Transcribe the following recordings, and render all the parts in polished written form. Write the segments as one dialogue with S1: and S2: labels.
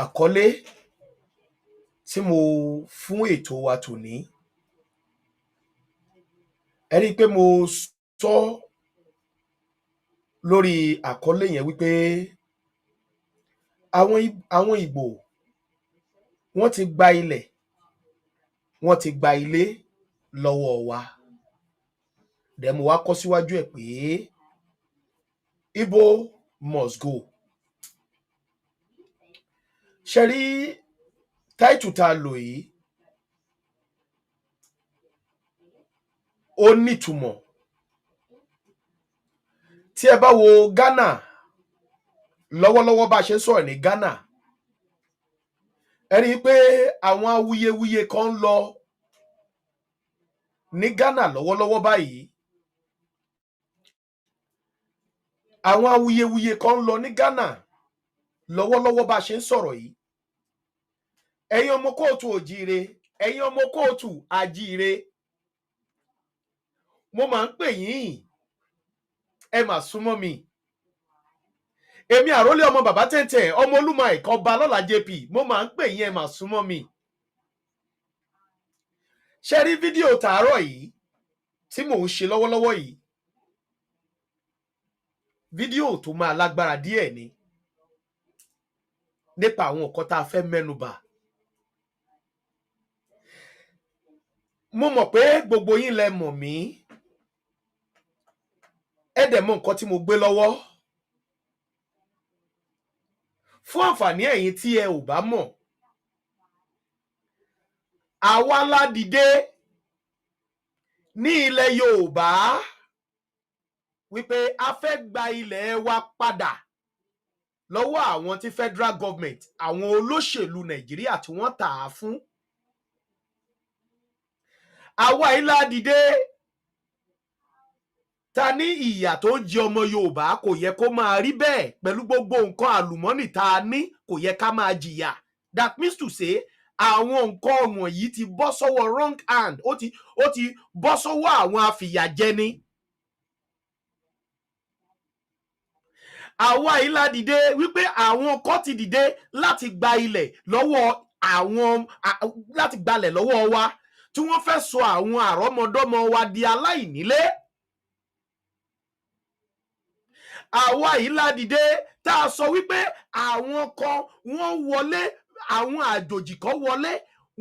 S1: àkọlé tí mo fún ètò wa tòní. Ẹ rí i pé mo sọ lórí àkọlé yẹn wípé àwọn Ìgbò wọ́n ti gba ilẹ̀, wọ́n ti gba ilé lọ́wọ́ wa. Dẹ̀ mo wá kọ síwájú ẹ̀ pé Igbo must go. Ṣé rí táìtù tá a lò yìí ó nítumọ̀. Tí ẹ bá wo Gana lọ́wọ́lọ́wọ́ bá a ṣe ń sọ̀rọ̀ ní Gana, ẹ rí i pé àwọn awuyewuye kan ń lọ ní Gana lọ́wọ́lọ́wọ́ báyìí. Àwọn awuyewuye kan ń lọ ní Gana lọ́wọ́lọ́wọ́ bá a ṣe ń sọ̀rọ̀ yìí. Ẹ̀yin ọmọ kóòtù òjíire, ẹ̀yin ọmọ kóòtù àjíire, mo máa ń pè yín, ẹ mà súnmọ́ mi. Èmi àrólé ọmọ bàbá tẹ̀ntẹ̀, ọmọ Olúmọ ẹ̀kọ́ ọba lọ́la JP, mo máa ń pè yín, ẹ mà súnmọ́ mi. Ṣé rí fídíò tàárọ̀ yìí tí mò ń ṣe lọ́wọ́lọ́wọ́ yìí? Fídíò tó máa lágbára díẹ̀ ni nípa àwọn nǹkan tá a fẹ́ mẹ́nubà. Mo mọ̀ pé gbogbo yín lẹ mọ̀ mí, ẹ dẹ̀ mọ̀ nǹkan tí mo gbé lọ́wọ́. Fún àǹfààní ẹ̀yin tí ẹ ò bá mọ̀, àwa la dìde ní ilẹ̀ Yorùbá wípé a fẹ́ gba ilẹ̀ wa padà lọ́wọ́ àwọn tí federal government, àwọn olóṣèlú Nàìjíríà tí wọ́n tà á fún. Àwa yìí la dìde ta ní ìyà tó ń jẹ ọmọ Yorùbá kò yẹ kó máa rí bẹ́ẹ̀. Pẹ̀lú gbogbo nǹkan àlùmọ́nì tá a ní kò yẹ ká máa jìyà. That means to say àwọn nǹkan wọ̀nyí ti bọ́ sọ́wọ́ wrong hand, ó ti bọ́ sọ́wọ́ àwọn afìyàjẹni. Àwa yìí la dìde wípé àwọn kan ti dìde láti gba ilẹ̀ lọ́wọ́ láti gbalẹ̀ lọ́wọ́ wa, tí wọ́n fẹ́ sọ àwọn àrọ́mọdọ́mọ wa di aláìnílé. Àwa yìí la dìde tá a sọ wípé àwọn kan wọ́n wọlé, àwọn àjòjì kan wọlé,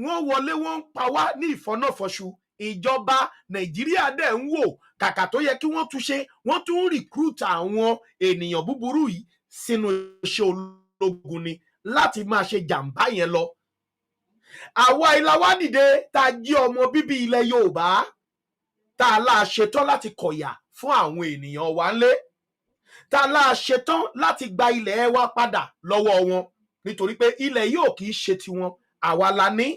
S1: wọ́n ń pa wá ní ìfọ́nàfọ́ṣù. Ìjọba Nàìjíríà dẹ̀ ń wò, kàkà tó yẹ kí wọ́n túnṣe, wọ́n tún recruit àwọn ènìyàn búburú yìí sínú iṣẹ́ ológun ni láti máa ṣe jàǹbá yẹn lọ. Àwa ìlà wa dìde tá a jí ọmọ bíbí ilẹ̀ Yorùbá, tá a láà ṣetán láti kọ̀yà fún àwọn ènìyàn wa ńlé, tá a láà ṣetán láti gba ilẹ̀ wa padà lọ́wọ́ wọn, nítorí pé ilẹ̀ yóò kì í ṣe tiwọn, àwa la ní.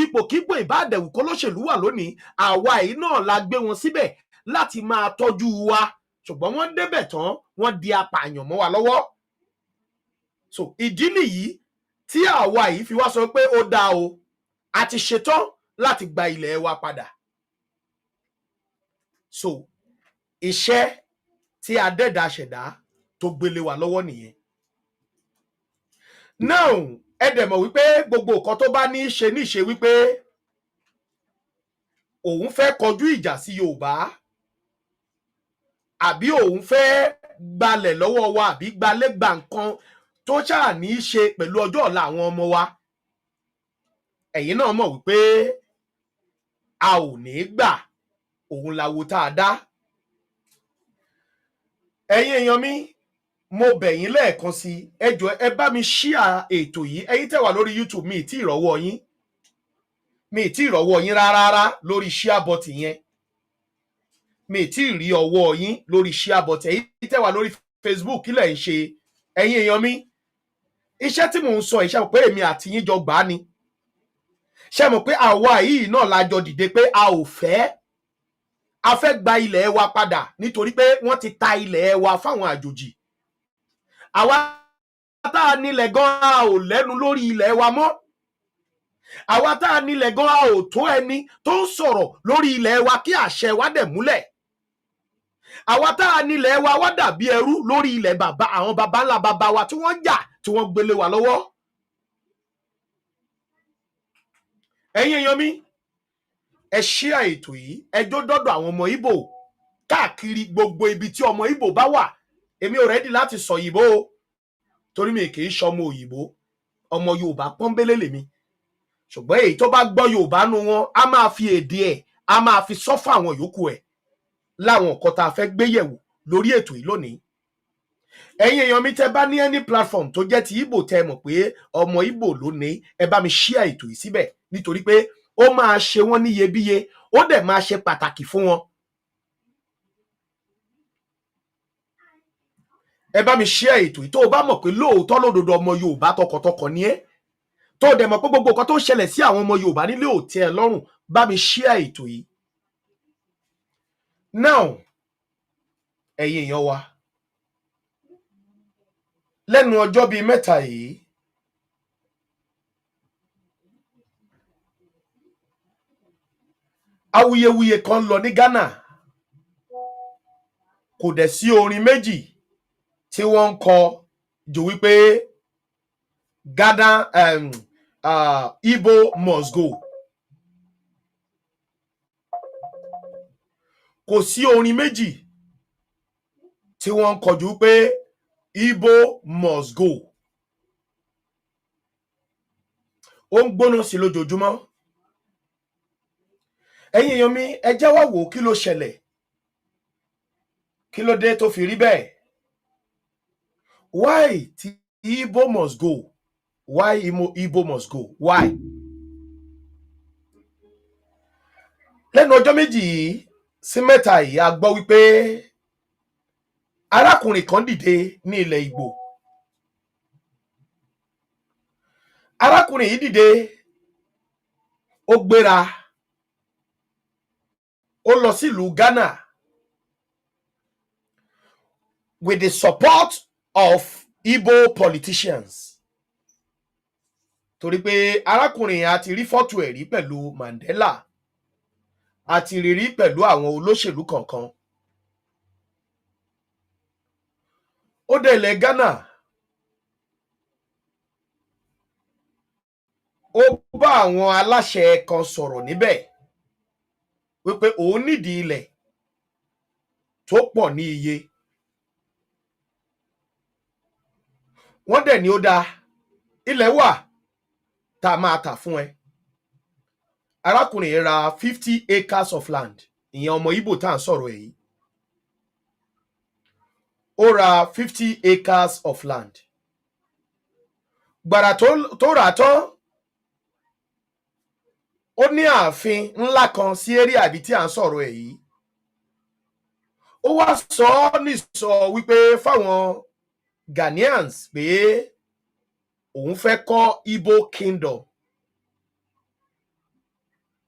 S1: Ipòkípò ìbádẹ̀wù kó lóṣèlú wà lónìí, àwa yìí náà la gbé wọn síbẹ̀ láti máa tọ́jú wa, ṣùgbọ́n wọ́n débẹ̀ tán wọ́n di apààyàn mọ́ wa lọ́wọ́. So ìdí nìyí tí àwa yìí fi wá sọ pé ó dáa o, a ti ṣetán láti gba ilẹ̀ wa padà. So iṣẹ́ tí adẹ́dà ṣẹ̀dá tó gbélé wa lọ́wọ́ nìyẹn. Now ẹ dẹ̀ mọ̀ wípé gbogbo nǹkan tó bá ní í ṣe níṣe wípé òun fẹ́ kọjú ìjà sí Yorùbá, àbí òun fẹ́ gbalẹ̀ lọ́wọ́ wa, àbí gbalẹ̀ gba nǹkan tó ṣáà ní í ṣe pẹ̀lú ọjọ́ ọ̀la àwọn ọmọ wa, ẹ̀yin náà mọ̀ wípé a ò ní gbà, òun làwo tá a dá. Ẹ̀yin èèyàn mi, mo bẹ̀ yín lẹ́ẹ̀kan sí, ẹ jọ̀ọ́ ẹ bá mi share ètò yìí. Ẹ̀yin tẹ́ wà lórí YouTube, mi ì tí ì rọ́wọ́ yín, rárá lórí share button yẹn. Mi ì tí ì rí ọwọ́ yín lórí share button. Ẹ̀yin tẹ́ wà lórí Facebook, kí lẹ̀ ń ṣe? Ẹ̀yin èèyàn mi, iṣẹ́ tí mò ń sọ ìṣe mọ̀ pé èmi àti yín jọ gbà á ni. Ṣé mọ̀ pé àwa yìí náà la jọ dìde pé a ò fẹ́, a fẹ́ gba ilẹ̀ wa padà nítorí pé wọ́n ti ta ilẹ̀ wa fáwọn àjòjì. Àwa tá a nílẹ̀ gan a ò lẹ́nu lórí ilẹ̀ wa mọ́. Àwa tá a nílẹ̀ gan a ò tó ẹni tó ń sọ̀rọ̀ lórí ilẹ̀ wa kí àṣẹ wa dẹ̀ múlẹ̀. Àwa tá a nílẹ̀ wa wá dàbí ẹrú lórí ilẹ̀ bàbá, àwọn baba ńlá bàbá wa tí wọ́n jà, tí wọ́n gbélé wa lọ́wọ́. ẹ̀yin èèyàn mi ẹ share ètò yìí ẹjọ́ dọ́dọ̀ àwọn ọmọ Ìgbò káàkiri gbogbo ibi tí ọmọ Ìgbò bá wà. Èmi ò rẹ́dí láti sọ òyìnbó torí mi kì í ṣọmọ òyìnbó, ọmọ Yorùbá pọ́nbélé lèmi. Ṣùgbọ́n èyí tó bá gbọ́ Yorùbá nu wọn á máa fi èdè ẹ̀ á máa fi sọ fún àwọn yòókù ẹ̀ láwọn nǹkan tá a fẹ́ gbé yẹ̀wò lórí ètò yìí lónìí. Ẹ̀yin èèyàn mi tẹ́ bá ní any platform tó jẹ́ ti Ìgbò tẹ́ mọ̀ pé ọmọ Ìgbò ló ní, ẹ bá mi share ètò yìí síbẹ̀ nítorí pé ó máa ṣe wọ́n níyebíye, ó dẹ̀ máa ṣe pàtàkì fún wọn. Ẹ bá mi share ètò yìí tó o bá mọ̀ pé lóòótọ́ lódodo ọmọ Yorùbá tọkàntọkàn ni ẹ́, tó o dẹ̀ mọ̀ pé gbogbo nǹkan tó ń ṣẹlẹ̀ sí àwọn ọmọ Yorùbá nílé ò tẹ́ ẹ lọ́rùn, bá mi share ètò yìí. Now ẹ̀yin èèyàn wa, lẹ́nu ọjọ́ bíi mẹ́ta yìí awuyewuye kan lọ ní Ghana, kò dẹ̀ sí orin méjì tí wọ́n ń kọ jù wípé Ghana Igbo must go. Kò sí orin méjì tí wọ́n ń kọ jù wípé Igbo must go. Ó ń gbóná sí lójoojúmọ́. Ẹ̀yin èèyàn mi ẹ jẹ́ wá wò kí ló ṣẹlẹ̀, kí ló dé tó fi rí bẹ́ẹ̀. Why tí Igbo must go? Why Igbo must go? Why? Lẹ́nu ọjọ́ méjì yìí sí mẹ́ta yìí a gbọ́ wípé arákùnrin kan dìde ní ilẹ̀ Ìgbò. Arákùnrin yìí dìde, ó gbéra, ó lọ sí ìlú Ghana with the support of Igbo politicians. Torí pé arákùnrin yẹn a ti rí fọ́tò ẹ̀ rí pẹ̀lú Mandela, a ti rí pẹ̀lú àwọn olóṣèlú kọ̀ọ̀kan. Ó dé ilẹ̀ Ghana, ó bá àwọn aláṣẹ kan sọ̀rọ̀ níbẹ̀ wípé òun nídìí ilẹ̀ tó pọ̀ ní iye. Wọ́n dẹ̀ ní ó dáa, ilẹ̀ wà tá a máa tà fún ẹ. Arákùnrin yẹn ra 50 acres of land, ìyẹn ọmọ Ìgbò tá à ń sọ̀rọ̀ èyí. Ó ra 50 acres of land. Gbàrà tó rà tán, ó ní ààfin ńlá kan sí area ibi tí à ń sọ̀rọ̀ èyí. Ó wá sọ ní sọ wípé fáwọn Ghanaians pé òun fẹ́ kọ́ Igbo kingdom,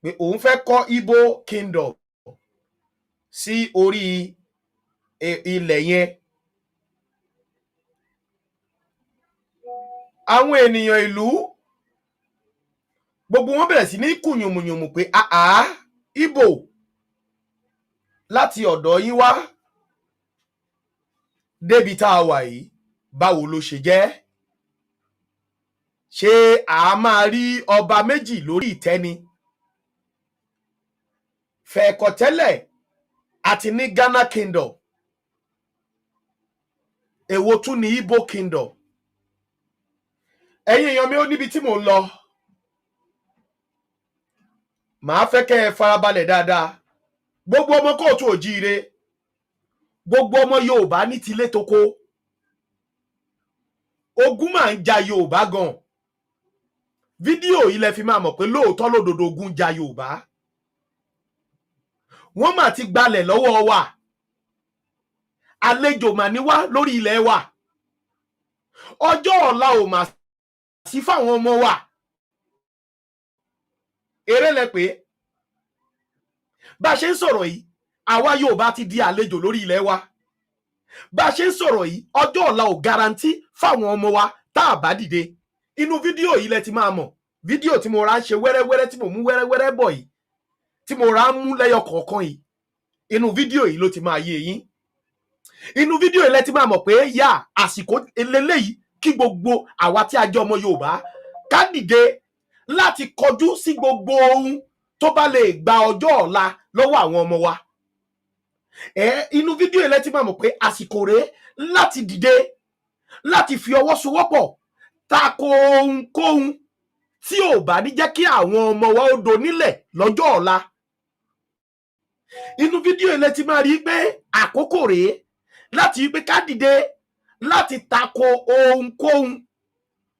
S1: pé òun fẹ́ kọ́ Igbo kingdom sí orí ilẹ̀ yẹn. Àwọn ènìyàn ìlú gbogbo wọn bẹ̀rẹ̀ sí ní kùnyùmùnyùmù pé Igbo láti ọ̀dọ̀ yín wá débi tá a wà yìí, báwo ló ṣe jẹ́? Ṣé a máa rí ọba méjì lórí ìtẹ́ ni? Fẹ̀ẹ̀kọ̀ tẹ́lẹ̀ àti ní Ghana kingdom, èwo tún ní Igbo kingdom? Ẹ̀yin èèyàn mi, ó níbi tí mò ń lọ, màá fẹ́ kẹ́ ẹ farabalẹ̀ dáadáa. Gbogbo ọmọ kóòtù òjíire, gbogbo ọmọ Yorùbá ní tilé toko, ogun máa ń ja Yorùbá gan. Fídíò yìí lẹ fi máa mọ̀ pé lóòótọ́ lódodo ogun ja Yorùbá. Wọ́n máa ti gbalẹ̀ lọ́wọ́ wa, àlejò mà ní wá lórí ilẹ̀ wa. Ọjọ́ ọ̀la ò mà sí fáwọn ọmọ wa. Eré lẹ pé bá ṣe ń sọ̀rọ̀ yìí, àwa Yorùbá ti di àlejò lórí ilẹ̀ wa. Bá ṣe ń sọ̀rọ̀ yìí, ọjọ́ ọ̀la ò garanti fáwọn ọmọ wa tá a bá dìde. Inú fídíò yìí lẹ ti máa mọ̀, fídíò tí mo ra ń ṣe wẹ́rẹ́wẹ́rẹ́, tí mo mú wẹ́rẹ́wẹ́rẹ́ bọ̀ yìí, tí mo ra ń mú lẹ́yọ kọ̀ọ̀kan yìí, inú fídíò yìí ló ti máa yé yín. Inú fídíò yìí lẹ ti máa mọ̀ pé yá àsìkò eléyìí kí gbogbo àwa tí a jẹ́ ọmọ Yorùbá ká dìde láti kọjú sí gbogbo ohun tó bá lè gba ọjọ́ ọ̀la lọ́wọ́ àwọn ọmọ wa. Inú fídíò ilẹ̀ tí máa mọ̀ pé àsìkò rèé láti dìde láti fi ọwọ́ sowọ́pọ̀ tako ohunkóhun tí ò bá ní jẹ́ kí àwọn ọmọ wa ó donílẹ̀ lọ́jọ́ ọ̀la. Inú fídíò ilẹ̀ tí máa rí pé àkókò rèé láti rí pé ká dìde láti tako ohunkóhun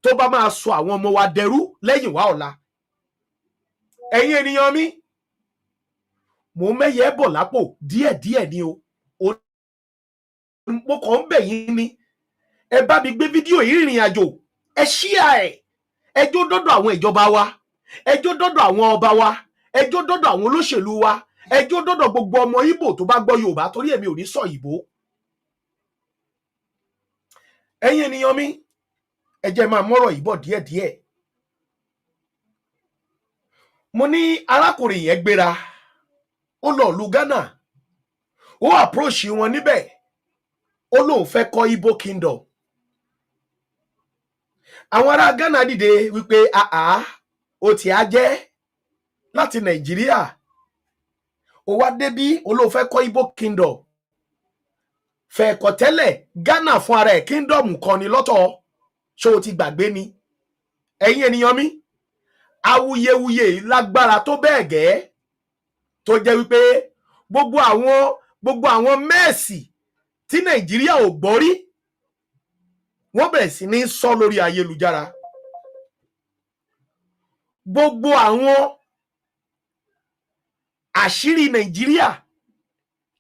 S1: tó bá máa sọ àwọn ọmọ wa dẹrú lẹ́yìn wá ọ̀la. Ẹ̀yin ènìyàn mi, mo mẹ́yẹ bọ̀ lápò díẹ̀díẹ̀ ni o. Mo kàn ń bẹ̀ yín ni, ẹ bá mi gbé fídíò yìí rìnrìn àjò, ẹ ṣíà ẹ̀, ẹ jó dọ́dọ̀ àwọn ìjọba wa, ẹ jó dọ́dọ̀ àwọn ọba wa, ẹ jó dọ́dọ̀ àwọn olóṣèlú wa, ẹ jó dọ́dọ̀ gbogbo ọmọ Ìgbò tó bá gbọ́ Yorùbá, torí èmi ò ní sọ ìbò. Ẹ̀yin ènìyàn mi, ẹ jẹ́ máa mọ́rọ̀ yìí bọ̀ díẹ̀díẹ̀. Mo ní arákùnrin yẹn gbéra, ó lọ ìlú Ghana, ó approach wọn níbẹ̀, ó lóun fẹ́ kọ́ Igbo kingdom. Àwọn ará Ghana dìde wípé ó ti á jẹ́ láti Nàìjíríà, ó wá débí, ó lóun fẹ́ kọ́ Igbo kingdom. Fẹ̀ẹ̀kọ̀ tẹ́lẹ̀ Ghana fún ara ẹ̀ kingdom kan ni lọ́tọ̀, ṣé o ti gbàgbé ni? Ẹ̀yin ènìyàn mi, awuyewuye lágbára tó bẹ́ẹ̀ gẹ́ tó jẹ́ wípé gbogbo àwọn mẹ́ẹ̀sì tí Nàìjíríà ò gbọ́ rí wọ́n bẹ̀rẹ̀ sí ní sọ lórí ayélujára. Gbogbo àwọn àṣírí Nàìjíríà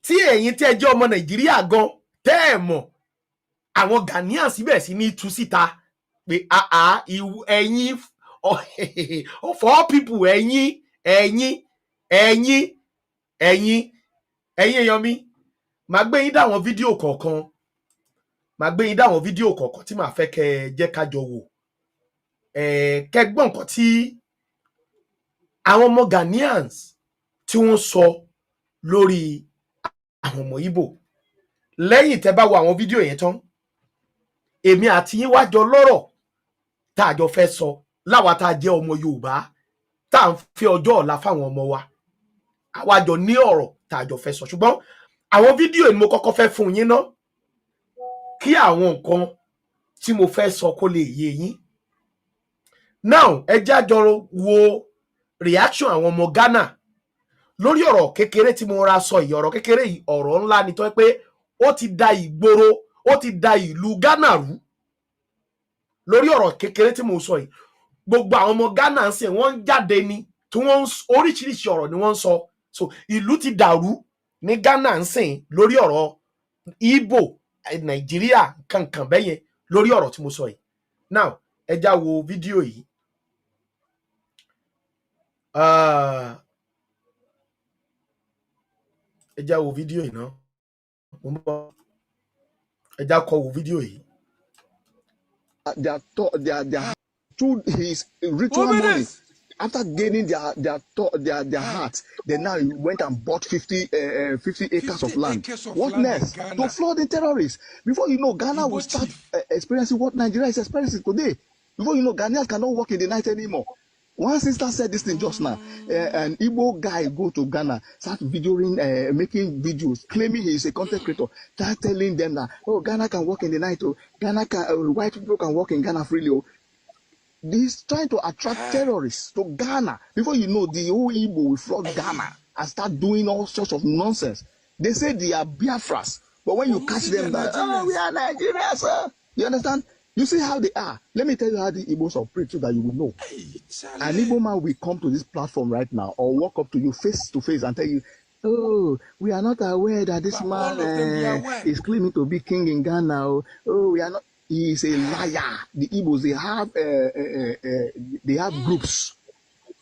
S1: tí ẹ̀yin tí ẹ jẹ́ ọmọ Nàìjíríà gan tẹ́ ẹ̀ mọ̀, àwọn Ghanaians síbẹ̀ sí ní tú síta pé ẹ̀yin of all people, ẹ̀yin èèyàn mi, màá gbé yín dáwọn fídíò kọ̀ọ̀kan, tí màá fẹ́ kẹ́ jẹ́ ká jọ wò, kẹ́ gbọ́ nǹkan tí àwọn ọmọ Ghanaians tí wọ́n sọ lórí àwọn ọmọ Ìgbò. Lẹ́yìn tẹ́ bá wo àwọn fídíò yẹn tán, èmi àti yín wá jọ lọ́rọ̀ tá a jọ fẹ́ sọ láwa tá a jẹ́ ọmọ Yorùbá tá à ń fẹ́ ọjọ́ ọ̀la fáwọn ọmọ wa. Àwa jọ ní ọ̀rọ̀ tá a jọ fẹ́ sọ, ṣùgbọ́n àwọn fídíò ni mo kọ́kọ́ fẹ́ fún yín ná, kí àwọn nǹkan tí mo fẹ́ sọ kó lè yé yín. Now ẹ jẹ́ a jọ wo reaction àwọn ọmọ Ghana lórí ọ̀rọ̀ kékeré tí mo ra sọ yìí. Ọ̀rọ̀ kékeré yìí ọ̀rọ̀ ńlá ni tó pé ó ti da ìgboro, ó ti da ìlú Ghana rú. Lórí ọ̀rọ̀ kékeré tí mo sọ yìí, gbogbo àwọn ọmọ Ghana ń sìn, wọ́n ń jáde ni tí wọ́n oríṣiríṣi ọ̀rọ̀ ni wọ́n ń sọ. So ìlú ti dàrú ní Ghana ń sìn lórí ọ̀rọ̀ Igbo, Nàìjíríà, kankan bẹ́yẹn, lórí ọ̀rọ̀ tí mo sọ yìí. Now ẹ já wo fídíò yìí. Ẹ já wo fídíò yìí náà. Ẹ já kọ́ wo fídíò yìí.
S2: Their through his ritual money, after gaining their hearts, they now went and bought 50 acres of land. What next? To flood the terrorists. Before you know, Ghana will start experiencing what Nigeria is experiencing today. Before you know, Ghanaians cannot walk in the night anymore. One sister said this thing just now. An Igbo guy go to Ghana, start videoing, making videos, claiming he is a content creator, start telling them that, oh, Ghana can walk in the night, oh, Ghana can, white people can walk in Ghana freely. Oh. He's trying to attract terrorists to Ghana. Before you know, the whole Igbo will flood Ghana and start doing all sorts of nonsense. They say they are Biafras, but when you catch them, that, oh, we are Nigerians, sir. You understand? You see how they are. Let me tell you how the Igbos operate so that you will know. An Igbo man will come to this platform right now or walk up to you face to face and tell you, oh, we are not aware that this man is claiming to be king in Ghana. Oh, we are not. He is a liar. The Igbos, they have groups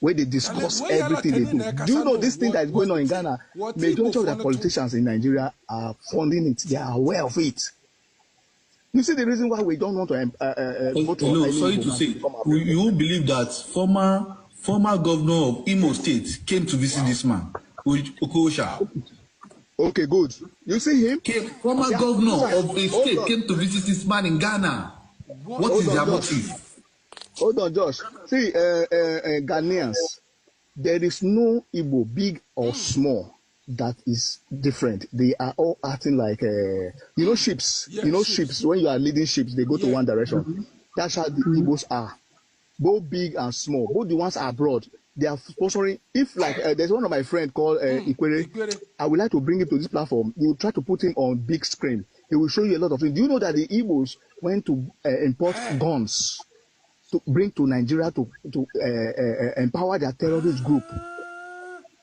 S2: where they discuss everything they do. Do you know this thing that is going on in Ghana? Majority of the politicians in Nigeria are funding it. They are aware of it. You see the reason why we don't want to go to
S3: sorry to say, you believe that former governor of Imo State came to visit this man, Okosha.
S2: Okay, good. You see him?
S3: Former governor of a state came to visit this man in Ghana. What is their motive?
S2: Hold on, Josh. See, Ghanaians, there is no Igbo, big or small, that is different. They are all acting like, ships. Ships, when you are leading ships, they go to one direction. That's how the Igbos are. Both big and small. Both the ones abroad. They are sponsoring. If, like, there's one of my friends called Ikwere. I would like to bring him to this platform. You try to put him on big screen. He will show you a lot of things. Do you know that the Igbos went to import guns to bring to Nigeria to empower their terrorist group?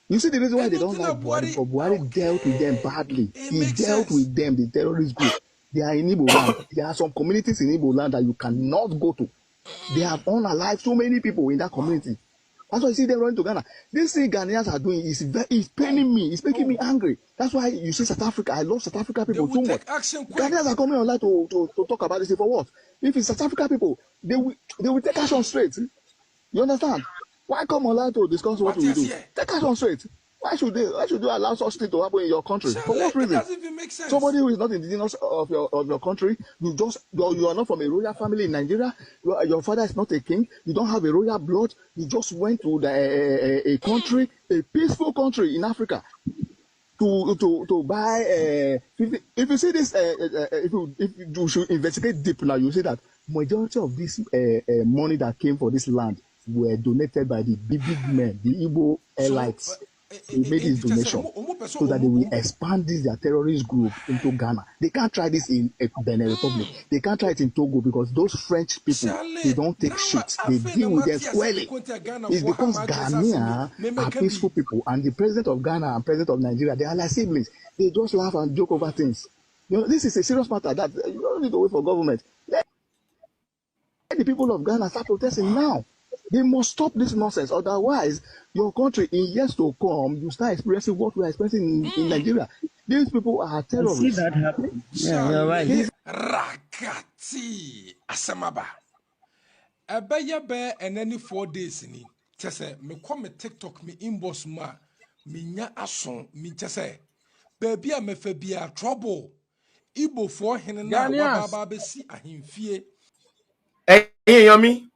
S2: You see the reason why they don't like Buhari, because Buhari dealt with them badly. He dealt with them, the terrorist group. They are in Igbo land. There are some communities in Igbo land that you cannot go to. They have unalived so many people in that community. That's why you see them running to Ghana. This thing Ghanaians are doing is paining me. It's making me angry. That's why you see South Africa. I love South Africa people too much. Ghanaians are coming online to talk about this for what? If it's South Africa people, they will take action straight. You understand? Why come online to discuss what we do? Take action straight. Why should they allow such thing to happen in your country? For what reason?
S4: It doesn't even make sense.
S2: Somebody who is not indigenous of your country, you are not from a royal family in Nigeria. Your father is not a king. You don't have a royal blood. You just went to a country, a peaceful country in Africa, to buy. If you see this, if you should investigate deep now, you see that majority of this money that came for this land were donated by the big men, the Igbo elites. They made this donation so that they will expand their terrorist group into Ghana. They can't try this in Benin Republic. They can't try it in Togo because those French people, they don't take shit. They deal with them squarely. It's because Ghanaians are peaceful people, and the president of Ghana and president of Nigeria, they are like siblings. They just laugh and joke over things. This is a serious matter that you don't need to wait for government. Let the people of Ghana start protesting now. They must stop this nonsense. Otherwise, your country, in years to come, you start experiencing what we are experiencing in Nigeria. These people are terrorists.
S5: See that happen? Yeah, you're right.
S4: Rakati asamaba. Ebeye and any 4 days ni. Chese me come TikTok me inbox ma me nya ason me chese. Baby a me febia trouble. Ibo for hene na wababa be si ahimfie.
S1: Hey, yummy.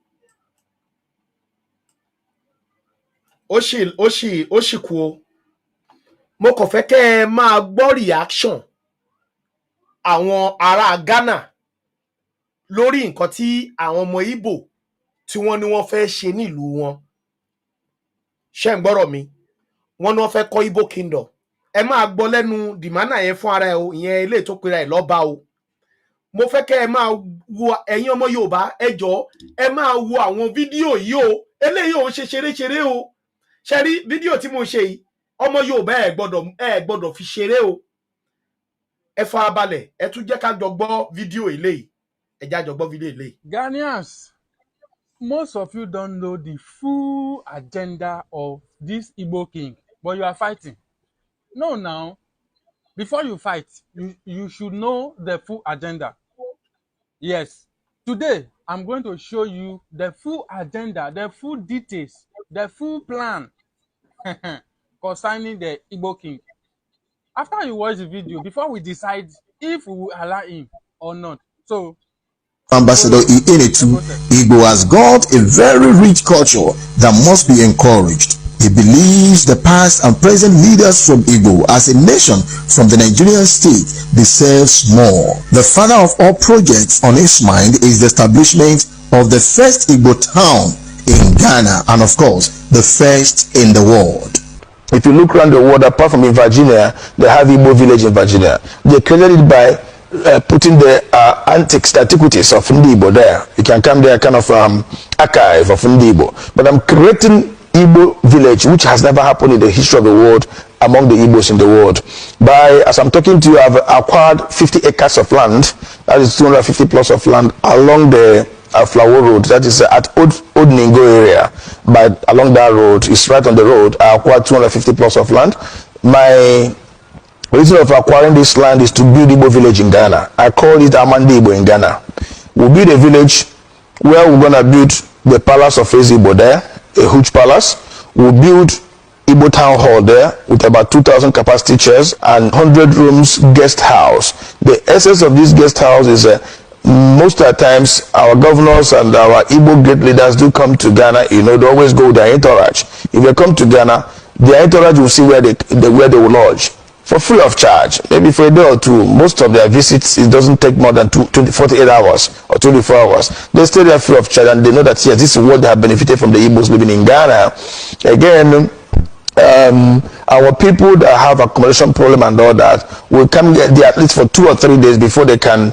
S1: Oshi kuo. Mo kàn fẹ́ kẹ́ ẹ máa gbọ́ reaction àwọn ará Ghana lórí nǹkan tí àwọn ọmọ Igbo tí wọ́n ní wọ́n fẹ́ ṣe nílùú wọn. Ṣé ń gbọ́rọ̀ mi? Wọ́n ní wọ́n fẹ́ kọ́ Igbo kingdom. Ẹ máa gbọ́ lẹ́nu dìmánà yẹn fún ara ẹ o, ìyẹn ilé tó pera ẹ̀ lọ́ba o. Mo fẹ́ kẹ́ ẹ máa wo ẹ̀yin ọmọ Yorùbá ẹ jọ̀ọ́ ẹ máa wo àwọn fídíò yìí o. Eléyìí ò ṣe ṣeré o. Ṣé rí fídíò tí mo ṣe yìí ọmọ Yorùbá ẹ gbọ́dọ̀ fi ṣeré o. Ẹ farabalẹ̀ ẹ tún jẹ́ ká jọ gbọ́ fídíò eléyìí. Ẹ já jọ gbọ́ fídíò eléyìí.
S6: Ghanaians, most of you don't know the full agenda of this Igbo king, but you are fighting. No, now, before you fight, you should know the full agenda. Yes, today I'm going to show you the full agenda, the full details, the full plan concerning the Igbo king. After you watch the video, before we decide if we will allow him or not. So,
S7: Ambassador EYIN, Igbo has got a very rich culture that must be encouraged. He believes the past and present leaders from Igbo as a nation from the Nigerian state deserves more. The father of all projects on his mind is the establishment of the first Igbo town in Ghana, and of course the first in the world.
S8: If you look around the world, apart from in Virginia, they have Igbo village in Virginia. They created it by putting the antiquities of Igbo there. You can come there, kind of archive of Igbo. But I'm creating Igbo village, which has never happened in the history of the world among the Igbos in the world. As I'm talking to you, I've acquired 50 acres of land. That is 250 plus of land along the Flower Road. That is at Old Ningo area. But along that road, it's right on the road. I acquired 250 plus of land. My reason of acquiring this land is to build Igbo village in Ghana. I call it Amandi Igbo in Ghana. We'll build a village where we're gonna build the palace of Igbo there, a huge palace. We'll build Igbo town hall there with about 2,000 capacity chairs and 100 rooms guest house. The essence of this guest house is most of the times our governors and our Igbo great leaders do come to Ghana. You know, they always go with their entourage. If they come to Ghana, their entourage will see where they will lodge for free of charge, maybe for a day or two. Most of their visits, it doesn't take more than 48 hours or 24 hours. They stay there free of charge, and they know that yes, this is what they have benefited from the Igbos living in Ghana. Again, our people that have accommodation problem and all that will come there at least for 2 or 3 days before they can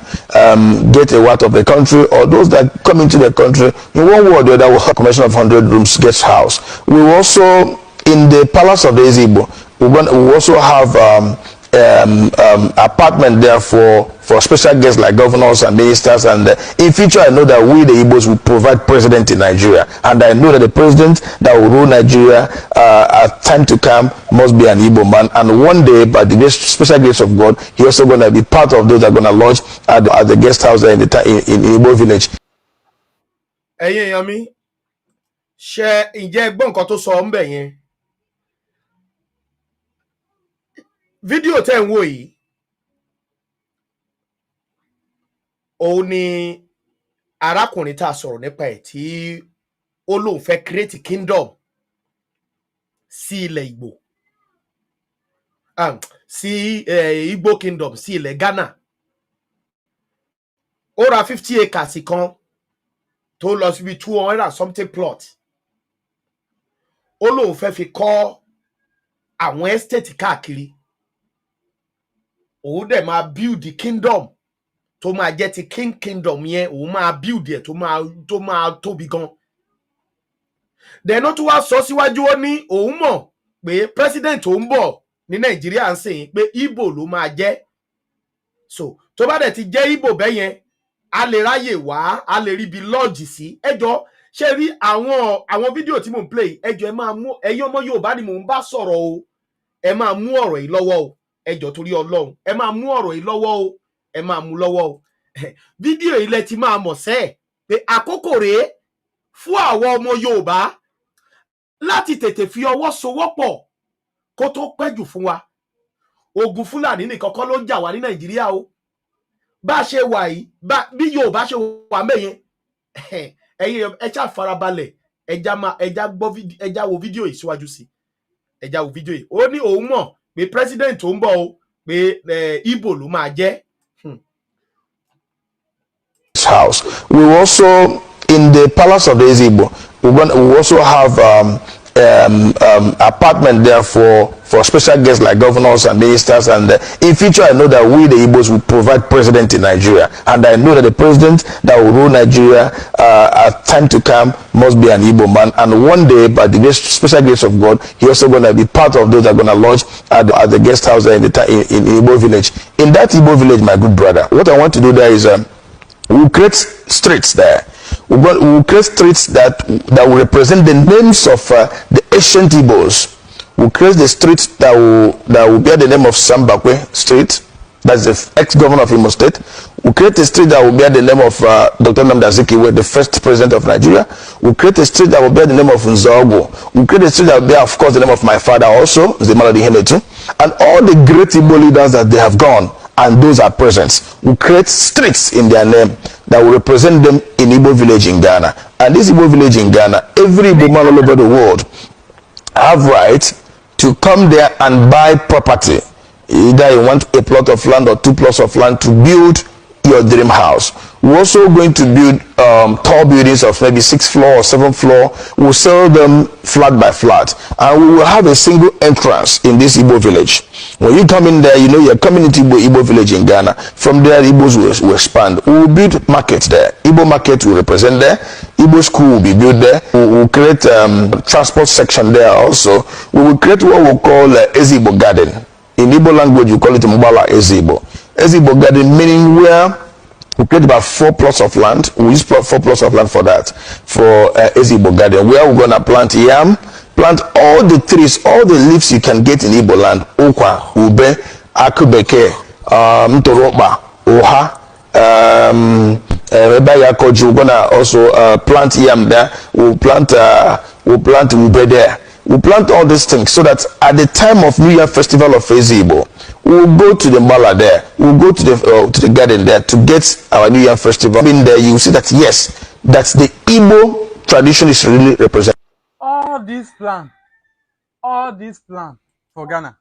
S8: get a out of the country, or those that come into the country in one way or the other will have accommodation of 100 rooms guest house. We will also, in the palace of the Ezigbo, we will also have apartment there for special guests like governors and ministers, and in future I know that we the Igbos will provide president in Nigeria, and I know that the president that will rule Nigeria at time to come must be an Igbo man, and one day by the special grace of God he also going to be part of those that are going to lodge at the guest house in Igbo village.
S1: Ẹ̀yin èèyàn mi, ṣé ǹjẹ́ gbọ́ nǹkan tó sọ ńbẹ̀ yẹn? Fídíò tẹ́ ń wò yìí òun ni arákùnrin tá a sọ̀rọ̀ nípa ẹ̀ tí ó lóun fẹ́ create kingdom sí ilẹ̀ Ìgbò, sí Igbo kingdom sí ilẹ̀ Ghana. Ó ra 50 acres kan tó lọ síbi 200 and something plot. Ó lóun fẹ́ fi kọ́ àwọn estate káàkiri. Òun dẹ̀ máa build the kingdom tó máa jẹ́ ti kingdom yẹn, òun máa build ẹ̀ tó máa tóbi gan. Then ó tún wá sọ síwájú, ó ní òun mọ̀ pé president tó ń bọ̀ ní Nàìjíríà ń sìn pé Igbo ló máa jẹ́. So tó bá dẹ̀ ti jẹ́ Igbo bẹ́yẹn, a lè ráyè wá, a lè rí bí lodge sí. Ẹjọ́ ṣe rí àwọn fídíò tí mò ń play, ẹjọ́ ẹ máa mú, ẹ̀yin ọmọ Yorùbá ni mò ń bá sọ̀rọ̀ o, ẹ máa mú ọ̀rọ̀ yìí lọ́wọ́ o. Ẹjọ́ torí Ọlọ́run, ẹ máa mú ọ̀rọ̀ yìí lọ́wọ́ o, ẹ máa mú lọ́wọ́ o. Fídíò yìí lẹ ti máa mọ̀ sẹ́ pé àkókò rèé fún àwọn ọmọ Yorùbá láti tètè fi ọwọ́ sowọ́pọ̀ kó tó pẹ́jù fún wa. Ogun Fúlàní nìkan kọ́ ló ń jà wá ní Nàìjíríà o. Bá ṣe wà yìí, bí Yorùbá ṣe wà mẹ́yẹn, ẹ̀yin ẹ ṣá farabalẹ̀, ẹjá wo fídíò yìí síwájú sí. Ẹjá wo fídíò yìí. Ó ní òun mọ̀ pé president tó ń bọ̀ o pé Igbo ló máa jẹ́.
S8: House. We will also, in the palace of the Ezigbo, we will also have apartment there for special guests like governors and ministers, and in future I know that we the Igbos will provide president in Nigeria, and I know that the president that will rule Nigeria at time to come must be an Igbo man, and one day by the special grace of God he also going to be part of those that are going to lodge at the guest house there in Igbo village. In that Igbo village, my good brother, what I want to do there is we'll create streets there. We'll create streets that will represent the names of the ancient Igbos. We'll create the streets that will bear the name of Sambakwe Street, that's the ex-governor of Imo State. We'll create a street that will bear the name of Dr. Nnamdi Azikiwe, the first president of Nigeria. We'll create a street that will bear the name of Nzogo. We'll create a street that will bear, of course, the name of my father also, Zemaladi Hemetu, and all the great Igbo leaders that they have gone, and those are present. We create streets in their name that will represent them in Igbo village in Ghana. And this Igbo village in Ghana, every Igbo man all over the world have right to come there and buy property. Either you want a plot of land or 2 plots of land to build your dream house. We're also going to build tall buildings of maybe 6th floor or 7th floor. We'll sell them flat by flat, and we will have a single entrance in this Igbo village. When you come in there, you know you're coming into Igbo village in Ghana. From there, Igbos will expand. We will build markets there. Igbo market will represent there. Igbo school will be built there. We will create transport section there also. We will create what we call Ezigbo garden. In Igbo language, we call it Mbala Ezigbo. Ezigbo garden meaning where we create about 4 plots of land. We use 4 plots of land for that, for Ezigbo garden, where we're gonna plant yam, plant all the trees, all the leaves you can get in Igbo land. Okwa, ube, akubeke, mtoroba, oha, we're gonna also plant yam there. We'll plant ube there. We'll plant all these things so that at the time of New Year Festival of Igbo, we'll go to the mala there. We'll go to the garden there to get our New Year Festival. In there, you will see that yes, that's the Igbo tradition is really represented.
S6: All this plan for Ghana.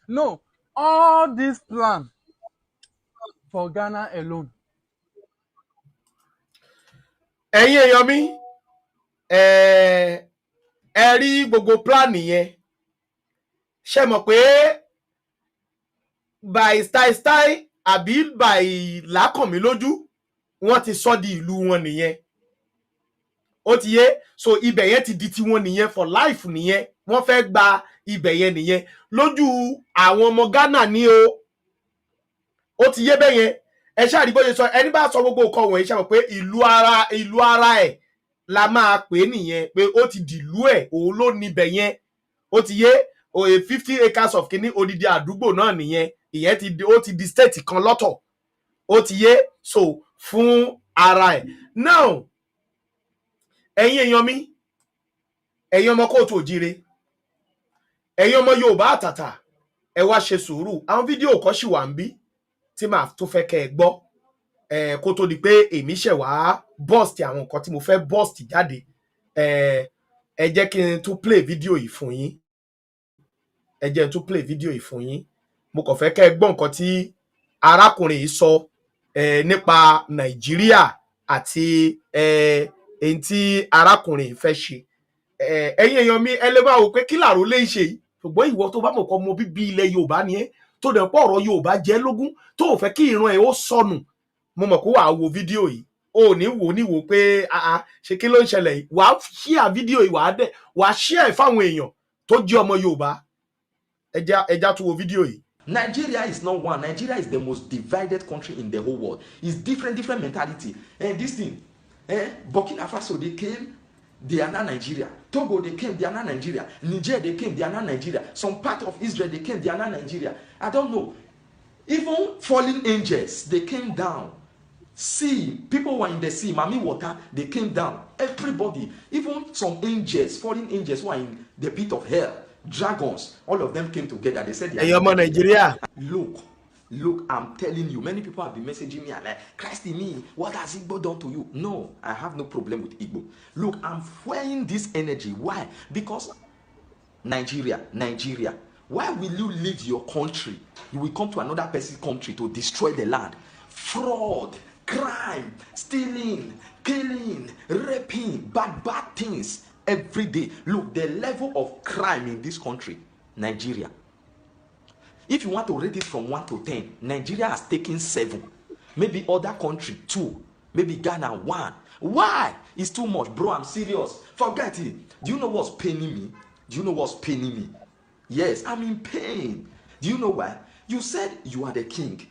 S6: No, all this plan for Ghana alone.
S1: ẹ̀yin èèyàn mi ẹ rí gbogbo plan yẹn ṣe mọ̀ pé by style àbí by lákànmí lójú wọ́n ti sọ di ìlú wọn nìyẹn ó ti yé so ibẹ̀ yẹn ti di tiwọn nìyẹn for life nìyẹn wọ́n fẹ́ gba ibẹ̀ yẹn nìyẹn lójú àwọn ọmọ Ghana ní o ó ti yé bẹ́ẹ̀ yẹn ẹ ṣáà rí bó ṣe sọ ẹni bá sọ gbogbo nǹkan wọ̀nyí ṣe mọ̀ pé ìlú ara ẹ̀ la máa pè é nìyẹn pé ó ti dìlú ẹ̀ òun ló níbẹ̀ yẹn ó ti yé 50 acres of kìíní odidi àdúgbò náà nìyẹn ìyẹn ó ti di state kan lọ́tọ̀ ó ti yé so fún ara ẹ̀ now ẹ̀yin èèyàn mi ẹ̀yin ọmọ kóòtù òjíire ẹ̀yin ọmọ Yorùbá àtàtà ẹ wá ṣe sùúrù àwọn fídíò kan ṣì wà ń bí tí màá tó fẹ́ kẹ́ ẹ gbọ́ kó tó di pé èmi ṣẹ̀ wá bust àwọn nǹkan tí mo fẹ́ bust jáde ẹ jẹ́ kí n tún play fídíò yìí fún yín ẹ jẹ́ n tún play fídíò yìí fún yín mo kàn fẹ́ kẹ́ ẹ gbọ́ nǹkan tí arákùnrin yìí sọ nípa Nàìjíríà àti èyí tí arákùnrin yìí fẹ́ ṣe ẹ̀yin èèyàn mi ẹ lè máa wò pé kí làró lè ṣe yìí ṣùgbọ́n ìwọ tó bá mọ̀ kọ́ ọmọ bíbí ilẹ̀ Yorùbá ni ẹ́ tó dẹ̀ pọ̀ ọ̀rọ̀ Yorùbá jẹ́ lógún tó ò fẹ́ kí ìran ẹ̀ ó sọnù mo mọ̀ pé wàá wo fídíò yìí o ò ní wò pé ṣe kí ló ń ṣẹlẹ̀ yìí wàá ṣíà fídíò yìí wàá ṣíà ẹ̀ fáwọn èèyàn tó jẹ́ ọmọ Yorùbá ẹja tó wo fídíò yìí.
S9: Nigeria is not one. Nigeria is the most divided country in the whole world. It's different mentality. And this thing, Burkina Faso, they came, they are not Nigeria. Togo, they came, they are not Nigeria. Niger, they came, they are not Nigeria. Some part of Israel, they came, they are not Nigeria. I don't know. Even fallen angels, they came down. Sea, people were in the sea, Mami water, they came down. Everybody, even some angels, fallen angels who are in the pit of hell, dragons, all of them came together. They said,
S1: hey, Nigeria.
S9: Look, I'm telling you, many people have been messaging me and like, Christ in me, what has Igbo done to you? No, I have no problem with Igbo. Look, I'm fueling this energy. Why? Because Nigeria, why will you leave your country? You will come to another person's country to destroy the land. Fraud, crime, stealing, killing, raping, bad things every day. Look, the level of crime in this country, Nigeria. If you want to rate it from 1 to 10, Nigeria has taken 7. Maybe other country 2. Maybe Ghana 1. Why? It's too much, bro. I'm serious. Forget it. Do you know what's paining me? Yes, I'm in pain. Do you know why? You said you are the king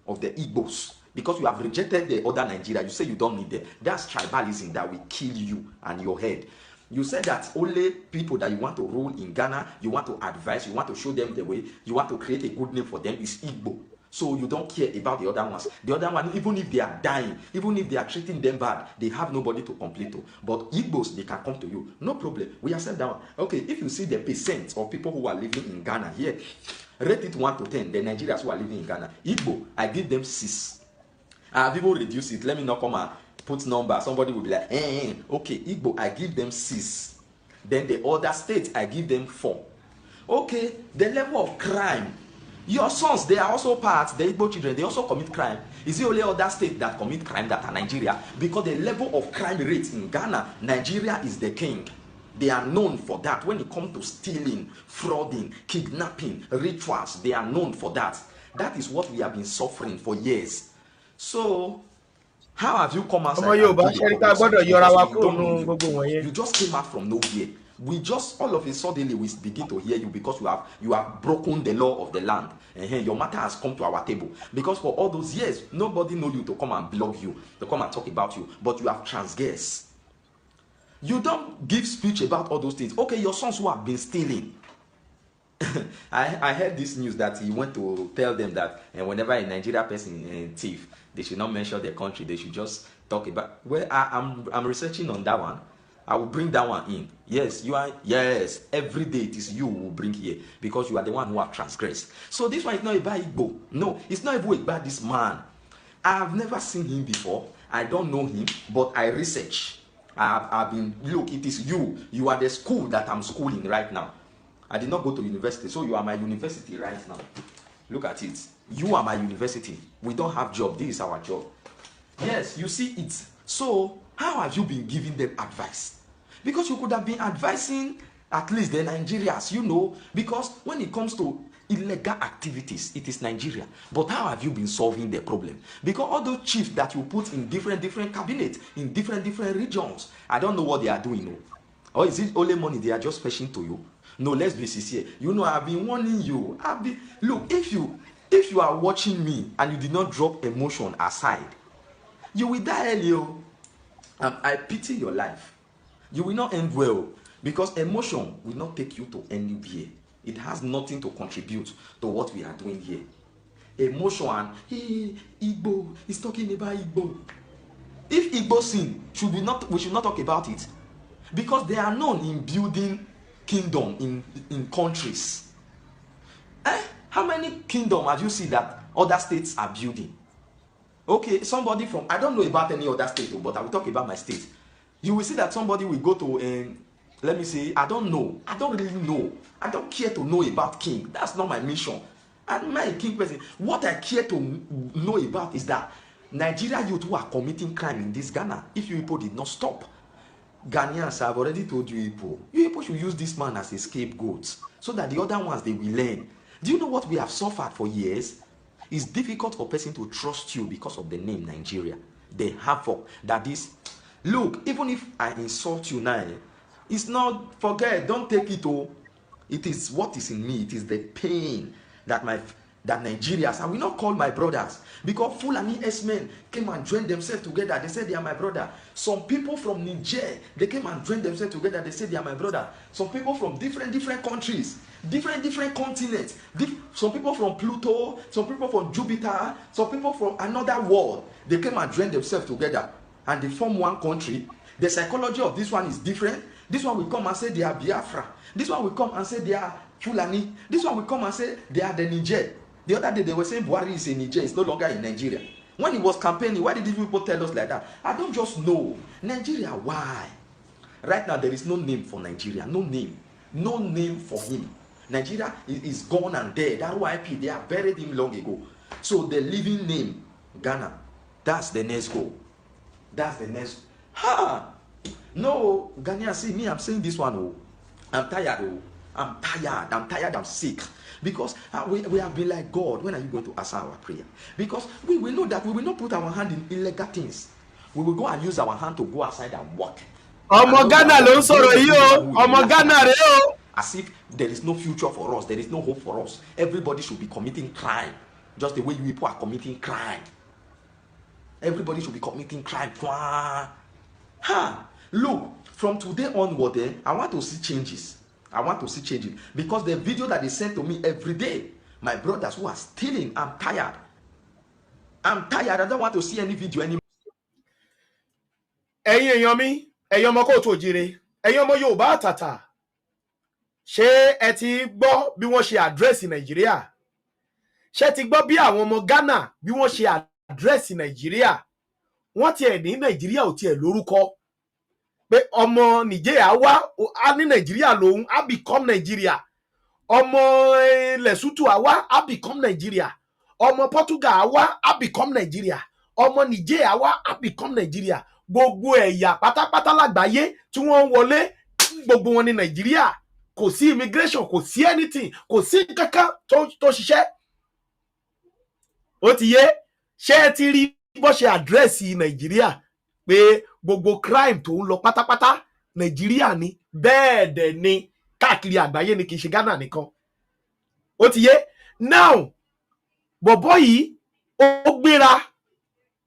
S9: of the Igbos because you have rejected the other Nigeria. You say you don't need them. That's tribalism that will kill you and your head. You said that only people that you want to rule in Ghana, you want to advise, you want to show them the way, you want to create a good name for them is Igbo. So you don't care about the other ones. The other one, even if they are dying, even if they are treating them bad, they have nobody to complain to. But Igbos, they can come to you. No problem. We accept that one. Okay, if you see the percent of people who are living in Ghana here, rate it 1 to 10, the Nigerians who are living in Ghana. Igbo, I give them 6. People reduce it. Let me not come and put number. Somebody will be like, okay, Igbo, I give them 6. Then the other states, I give them 4. Okay, the level of crime. Your sons, they are also part, the Igbo children, they also commit crime. Is it only other states that commit crime that are Nigeria? Because the level of crime rate in Ghana, Nigeria is the king. They are known for that. When it comes to stealing, frauding, kidnapping, rituals, they are known for that. That is what we have been suffering for years. So, how have you come outside? You just came out from nowhere. We just all of a sudden we begin to hear you because you have broken the law of the land. Your matter has come to our table because for all those years nobody knows you to come and blog you, to come and talk about you, but you have transgressed. You don't give speech about all those things. Okay, your sons who have been stealing. I heard this news that he went to tell them that whenever a Nigeria person thief, they should not mention their country. They should just talk about. Well, I'm researching on that one. I will bring that one in. Yes, you are. Yes, every day it is you who will bring here because you are the one who have transgressed. So this one is not about Igbo. No, it's not even about this man. I have never seen him before. I don't know him, but I research. I've been, look, it is you. You are the school that I'm schooling right now. I did not go to university, so you are my university right now. Look at it. You are my university. We don't have job. This is our job. Yes, you see it. So how have you been giving them advice? Because you could have been advising at least the Nigerians, you know, because when it comes to illegal activities, it is Nigeria. But how have you been solving the problem? Because all those chiefs that you put in different cabinets, in different regions, I don't know what they are doing. No? Or is it only money they are just fetching to you? No, let's be sincere. You know, I've been warning you. Look, if you are watching me and you did not drop emotion aside, you will die early. I pity your life. You will not end well because emotion will not take you to anywhere. It has nothing to contribute to what we are doing here. Emotion and hey, Igbo is talking about Igbo. If Igbo sin, we should not talk about it because they are known in building kingdom in countries. How many kingdom have you seen that other states are building? Okay, somebody from, I don't know about any other state, but I will talk about my state. You will see that somebody will go to, let me say, I don't know. I don't really know. I don't care to know about king. That's not my mission. I'm not a king person. What I care to know about is that Nigeria youth who are committing crime in this Ghana, if you people did not stop, Ghanaians, I've already told you people should use this man as a scapegoat so that the other ones, they will learn. Do you know what we have suffered for years? It's difficult for a person to trust you because of the name Nigeria. The havoc that is. Look, even if I insult you now, it's not, forget, don't take it all. It is what is in me. It is the pain that Nigerians, I will not call my brothers, because Fulani S-men came and joined themselves together. They said they are my brother. Some people from Niger, they came and joined themselves together. They said they are my brother. Some people from different countries, different continents, some people from Pluto, some people from Jupiter, some people from another world. They came and joined themselves together and they form one country. The psychology of this one is different. This one will come and say they are Biafra. This one will come and say they are Fulani. This one will come and say they are the Niger. The other day they were saying Buhari is in Niger, it's no longer in Nigeria. When he was campaigning, why did these people tell us like that? I don't just know. Nigeria, why? Right now there is no name for Nigeria, no name. No name for him. Nigeria is gone and dead. That RIP, they have buried him long ago. So the living name, Ghana, that's the next goal. That's the next. No, Ghanaians, see me, I'm saying this one. Oh, I'm tired. I'm tired. I'm sick. Because we have been like, God, when are you going to answer our prayer? Because we will know that we will not put our hand in illegal things. We will go and use our hand to go outside and work.
S1: Ọmọ Ghana ló ń sọ̀rọ̀ yìí o. Ọmọ Ghana rèé o.
S9: As if there is no future for us. There is no hope for us. Everybody should be committing crime. Just the way you people are committing crime. Everybody should be committing crime. Look, from today onward, I want to see changes. Because the video that they send to me every day, my brothers who are stealing, I'm tired. I don't want to see any video anymore.
S1: Ẹ̀yin èèyàn mi, ẹ̀yin ọmọ kóòtù òjìrè, ẹ̀yin ọmọ Yorùbá àtàtà, ṣé ẹ ti gbọ́ bí wọ́n ṣe àdírẹ́sì Nàìjíríà? Ṣé ẹ ti gbọ́ bí àwọn ọmọ Ghana bí wọ́n ṣe àdírẹ́sì Nàìjíríà? Wọ́n tiẹ̀ ní Nàìjíríà ò tiẹ̀ lórúkọ. Pé ọmọ Nàìjíríà wá á ní Nàìjíríà lòun á become Nàìjíríà. Ọmọ Lesotho á wá á become Nàìjíríà. Ọmọ Portugal á wá á become Nàìjíríà. Ọmọ Niger á wá á become Nàìjíríà. Gbogbo ẹ̀yà pátápátá lágbàáyé tí wọ́n ń wọlé, gbogbo wọn ní Nàìjíríà. Kò sí immigration, kò sí anything, kò sí kankan tó ṣiṣẹ́. Ó ti yé, ṣé ẹ ti rí bó ṣe àdírẹ́sì Nàìjíríà pé gbogbo crime tó ń lọ pátápátá Nàìjíríà ni, bẹ́ẹ̀ dẹ̀ ni káàkiri àgbáyé ni, kì í ṣe Ghana nìkan. Ó ti yé, now bọ̀bọ́ yìí ó gbéra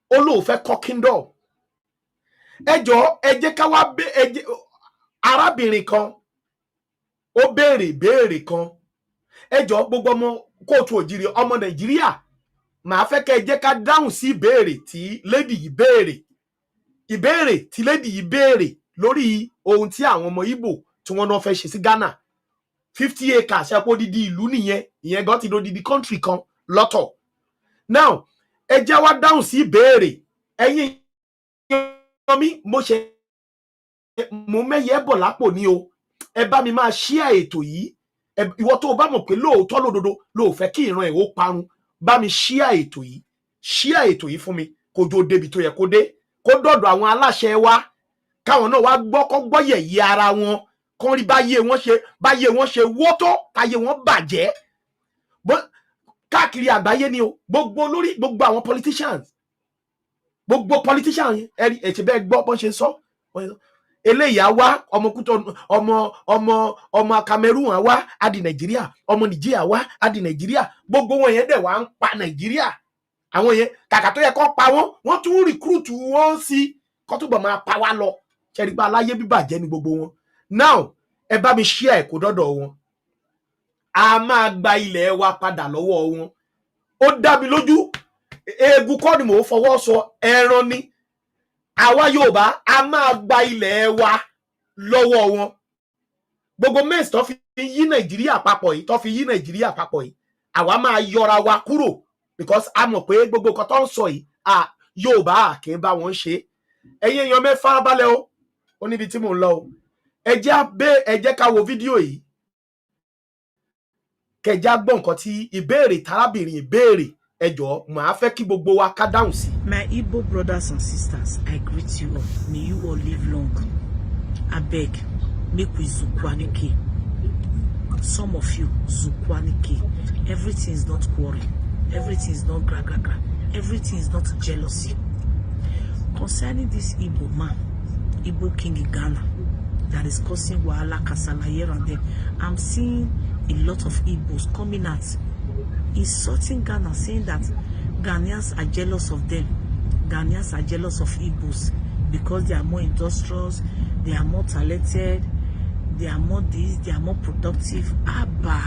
S1: ó lóun fẹ́ kọ́ kingdom. Ẹ jọ̀ọ́ ẹ jẹ́ ká wá arábìnrin kan ó béèrè ìbéèrè kan. Ẹ jọ̀ọ́ gbogbo ọmọ kóòtù òjìrì ọmọ Nàìjíríà, màá fẹ́ kẹ́ ẹ jẹ́ ká dáhùn sí ìbéèrè tí lady yìí béèrè. Ìbéèrè tí lady yìí béèrè lórí ohun tí àwọn ọmọ Ìgbò tí wọ́n náà fẹ́ ṣe sí Ghana 50 acres ṣe pé dídí ìlú nìyẹn, ìyẹn gan ti do dídí country kan lọ́tọ̀. Now ẹ jẹ́ wá dáhùn sí ìbéèrè ẹ̀yin mi, mo mẹ́yẹ bọ̀ lápò ní o, ẹ bá mi máa share ètò yìí. Ìwọ tó o bá mọ̀ pé lóòótọ́ lódodo ló fẹ́ kí ìran ẹ̀ ó parun, bá mi share ètò yìí fún mi kó jó débi tó yẹ kó dé, kó dọ̀dọ̀ àwọn aláṣẹ wa káwọn náà wá gbọ́ yẹ̀yẹ́ ara wọn, kán rí báyé wọn ṣe wó tó, káyé wọn bàjẹ́ káàkiri àgbáyé ni o. Gbogbo àwọn politicians ẹ̀rí ẹ̀tì bẹ́ẹ̀ gbọ́ bọ́n ṣe sọ. Eléyìí á wá ọmọ Cameroon á wá á di Nàìjíríà, ọmọ Nigeria wá á di Nàìjíríà, gbogbo wọn yẹn dẹ̀ wá ń pa Nàìjíríà. Àwọn yẹn kàkà tó yẹ kó pa wọ́n tún recruit wọn sí kó túbọ̀ máa pa wá lọ. Ṣẹ̀rígbà aláyé bíbàjẹ́ ni gbogbo wọn. Now ẹ bá mi share ẹ̀kọ́ dọ́dọ̀ wọn, a máa gba ilẹ̀ wa padà lọ́wọ́ wọn. Ó dá mi lójú, eegun kọ́ ni mò ń fọwọ́ sọ, ẹran ni. Àwa Yorùbá a máa gba ilẹ̀ wa lọ́wọ́ wọn. Gbogbo mess tó fi yí Nàìjíríà papọ̀ yìí, àwa máa yọra wa kúrò because a mọ̀ pé gbogbo nǹkan tó ń sọ yìí Yorùbá kì í bá wọn ṣe. Ẹ̀yin èèyàn mi farabalẹ̀ o, ó níbi tí mò ń lọ o. Ẹ jẹ́ ká wo fídíò yìí kẹjá gbọ́ nǹkan tí ìbéèrè tarábìnrin ìbéèrè. Ẹ jọ̀ọ́ màá fẹ́ kí gbogbo wa ká dáhùn sí.
S10: My Igbo brothers and sisters, I greet you all. May you all live long. I beg, make we zukwanike. Some of you zukwanike. Everything is not quarrel. Everything is not gra. Everything is not jealousy. Concerning this Igbo man, Igbo king in Ghana, that is causing wahala kasala here and there, I'm seeing a lot of Igbos coming out, insulting Ghana, saying that Ghanaians are jealous of them. Ghanaians are jealous of Igbos because they are more industrious, they are more talented, they are more this, they are more productive. Abba,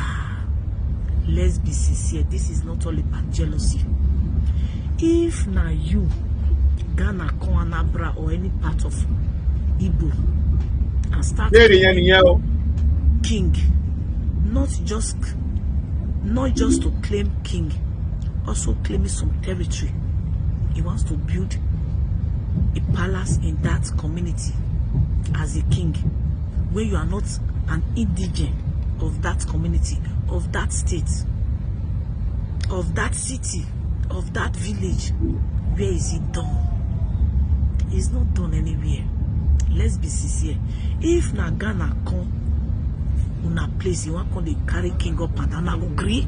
S10: let's be sincere. This is not all about jealousy. If now you, Ghana, Anambra, or any part of Igbo, and start king, not just to claim king, also claiming some territory. He wants to build a palace in that community as a king, where you are not an indigent of that community, of that state, of that city, of that village. Where is it done? It's not done anywhere. Let's be sincere. If na Ghana come una place, you want to carry king up and down, I will agree.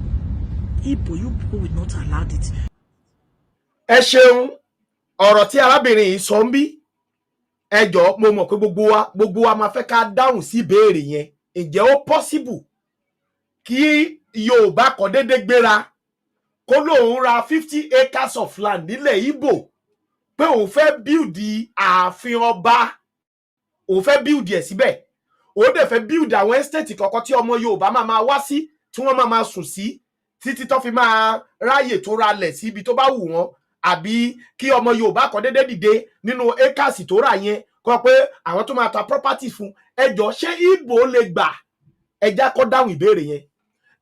S10: Igbo, you people will not allow it.
S1: Ẹ ṣeun ọ̀rọ̀ tí arábìnrin yìí sọ ń bí. Ẹ jọ̀ọ́ mo mọ̀ pé gbogbo wa máa fẹ́ ká dáhùn sí ìbéèrè yẹn. Ǹjẹ́ ó possible kí Yorùbá kò dédé gbéra kó lóun ra 50 acres of land nílẹ̀ Igbo pé òun fẹ́ build ààfin ọba, òun fẹ́ build ẹ̀ síbẹ̀, òun dẹ̀ fẹ́ build àwọn estate kọ̀ọ̀kan tí ọmọ Yorùbá máa wá sí, tí wọ́n máa sùn sí títí tó fi máa ráyè tó ralẹ̀ sí ibi tó bá wù wọ́n, àbí kí ọmọ Yorùbá kò dédé dìde nínú acres tó rà yẹn kó pé àwọn tó máa ta property fún. Ẹ jọ̀ọ́ ṣé Igbo lè gbà? Ẹja kó dáhùn ìbéèrè yẹn.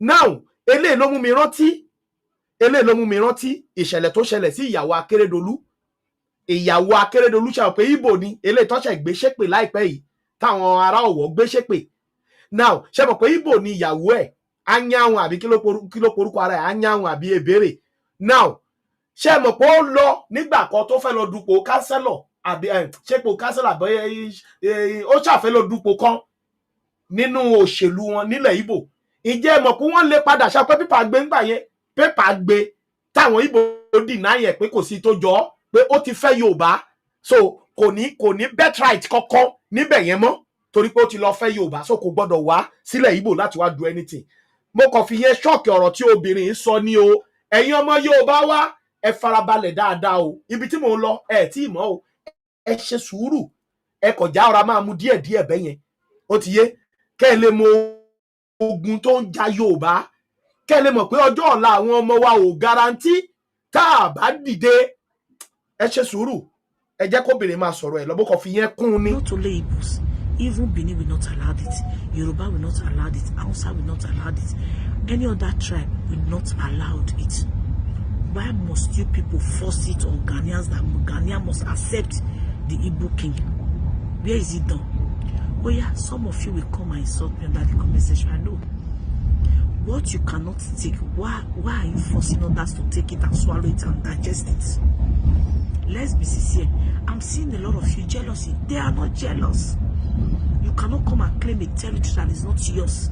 S1: Now eléyìí ló mú mi rántí ìṣẹ̀lẹ̀ tó ṣẹlẹ̀ sí ìyàwó Akérédolú. Ṣàwọn pé Igbo ni eléyìí tó ṣe gbé ṣépè láìpẹ́ yìí táwọn ará Ọ̀wọ̀ gbé ṣépè. Now ṣe mọ̀ pé Igbo ni ìyàwó ẹ̀, Anyanwụ àbí kí ló porúkọ ara ẹ̀, Anyanwụ àbí Ebere. Now ṣe mọ̀ pé ó lọ nígbà kan tó fẹ́ lọ dupò kánsẹ́lọ̀ àbí ṣépò kánsẹ́lọ̀ àbí ó ṣàfẹ́ lọ dupò kan nínú òṣèlú wọn nílẹ̀ Igbo. Ǹjẹ́ mọ̀ pé wọ́n lè padà ṣe pé pépà gbé ńgbà yẹn, pépà gbé táwọn Igbo deny ẹ̀ pé kò sí tó jọ pé ó ti fẹ́ Yorùbá, so kò ní birthright kankan níbẹ̀ yẹn mọ́ torí pé ó ti lọ fẹ́ Yorùbá, so kò gbọ́dọ̀ wá sílẹ̀ Igbo láti wá do anything. Mo kàn fi yẹn ṣọ́ọ̀kì ọ̀rọ̀ tí obìnrin sọ ní o. Ẹ̀yin ọmọ Yorùbá wá ẹ farabalẹ̀ dáadáa o, ibi tí mò ń lọ ẹ tí ì mọ̀ o, ẹ ṣe sùúrù, ẹ kọjá ọ̀rọ̀ máa mú díẹ̀díẹ̀ bẹ́yẹn, ó ti yé, kẹ́ ẹ lè mọ ogun tó ń ja Yorùbá, kẹ́ ẹ lè mọ̀ pé ọjọ́ ọ̀la àwọn ọmọ wa ò garanti tá a bá dìde. Ẹ ṣe sùúrù, ẹ jẹ́ kó bèrè máa sọ̀rọ̀ ẹ̀ lọ bó kàn fi yẹn kún ni.
S10: Not only Igbos, even Benin will not allow it. Yoruba will not allow it. Hausa will not allow it. Any other tribe will not allow it. Why must you people force it on Ghanaians that Ghanaians must accept the Igbo king? Where is it done? Oh yeah, some of you will come and insult me under the comment section. I know. What you cannot take, why are you forcing others to take it and swallow it and digest it? Let's be sincere. I'm seeing a lot of you jealousy. They are not jealous. You cannot come and claim a territory that is not yours.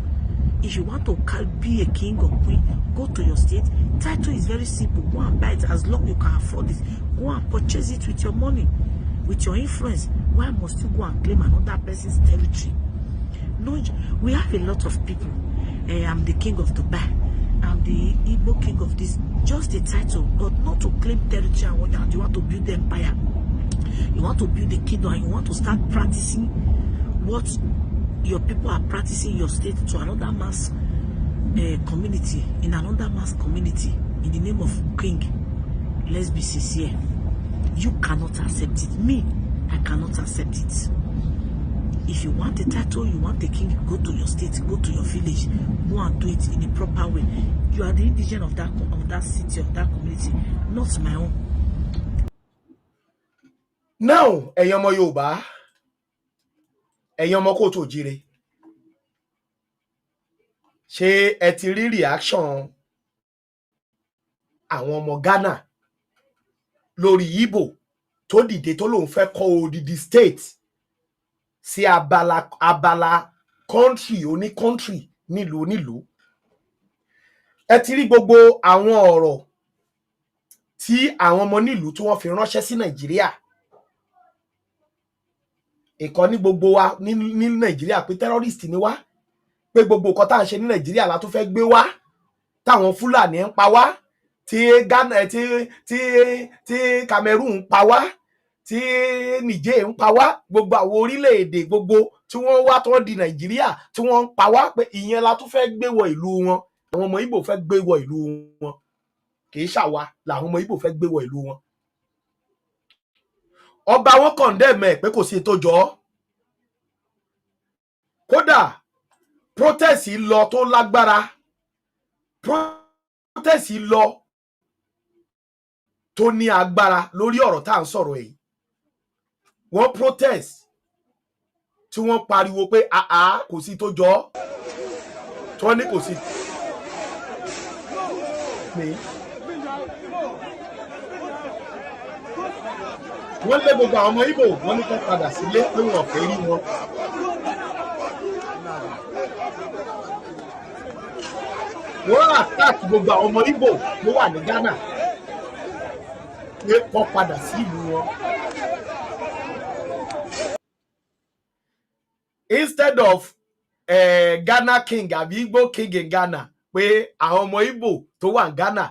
S10: If you want to be a king or queen, go to your state. Title is very simple. Go and buy it as long as you can afford it. Go and purchase it with your money, with your influence. Why must you go and claim another person's territory? No, we have a lot of people. I'm the king of Dubai. I'm the Igbo king of this. Just the title, but not to claim territory and you want to build the empire. You want to build the kingdom and you want to start practicing what your people are practicing in your state to another mass community, in another mass community, in the name of king. Let's be sincere. You cannot accept it. Me, I cannot accept it. If you want a title, you want a king, go to your state, go to your village, go and do it in a proper way. You are the indigent of that city, of that community, not my own.
S1: Now, ẹ̀yin ọmọ Yorùbá, ẹ̀yin ọmọ kóòtù òjíire, ṣé ẹ ti rí reaction àwọn ọmọ Ghana lórí Igbo tó dìde tó lóun fẹ́ kọ́ odidi state sí abala country oní country nílùú. Ẹ ti rí gbogbo àwọn ọ̀rọ̀ tí àwọn ọmọ nílùú tí wọ́n fi ránṣẹ́ sí Nàìjíríà. Ìkan ní gbogbo wa ní Nàìjíríà pé terrorist ni wá, pé gbogbo nǹkan tá à ń ṣe ní Nàìjíríà la tún fẹ́ gbé wá, táwọn Fúlàní ń pa wá, tí Ghana tí Cameroon ń pa wá, tí Niger ń pa wá, gbogbo àwọn orílẹ̀-èdè gbogbo tí wọ́n wá tó di Nàìjíríà tí wọ́n ń pa wá, pé ìyẹn la tún fẹ́ gbé wọ ìlú wọn. Àwọn ọmọ Igbo fẹ́ gbé wọ ìlú wọn, kì í ṣàwa làwọn ọmọ Igbo fẹ́ gbé wọ ìlú wọn. Ọba wọn condemn ẹ̀ pé kò sí tó jọ. Kódà protest lọ tó lágbára, protest lọ tó ní agbára lórí ọ̀rọ̀ tá à ń sọ̀rọ̀ èyí. Wọ́n protest tí wọ́n pariwo pé kò sí tó jọ, tí wọ́n ní kò sí. Wọ́n lé gbogbo àwọn ọmọ Igbo, wọ́n ní kó padà sílé pé wọ́n fẹ́ rí wọn. Wọ́n attack gbogbo àwọn ọmọ Igbo tó wà ní Ghana pé kó padà sí ìlú wọn. Instead of Ghana king àbí Igbo king in Ghana, pé àwọn ọmọ Igbo tó wà ní Ghana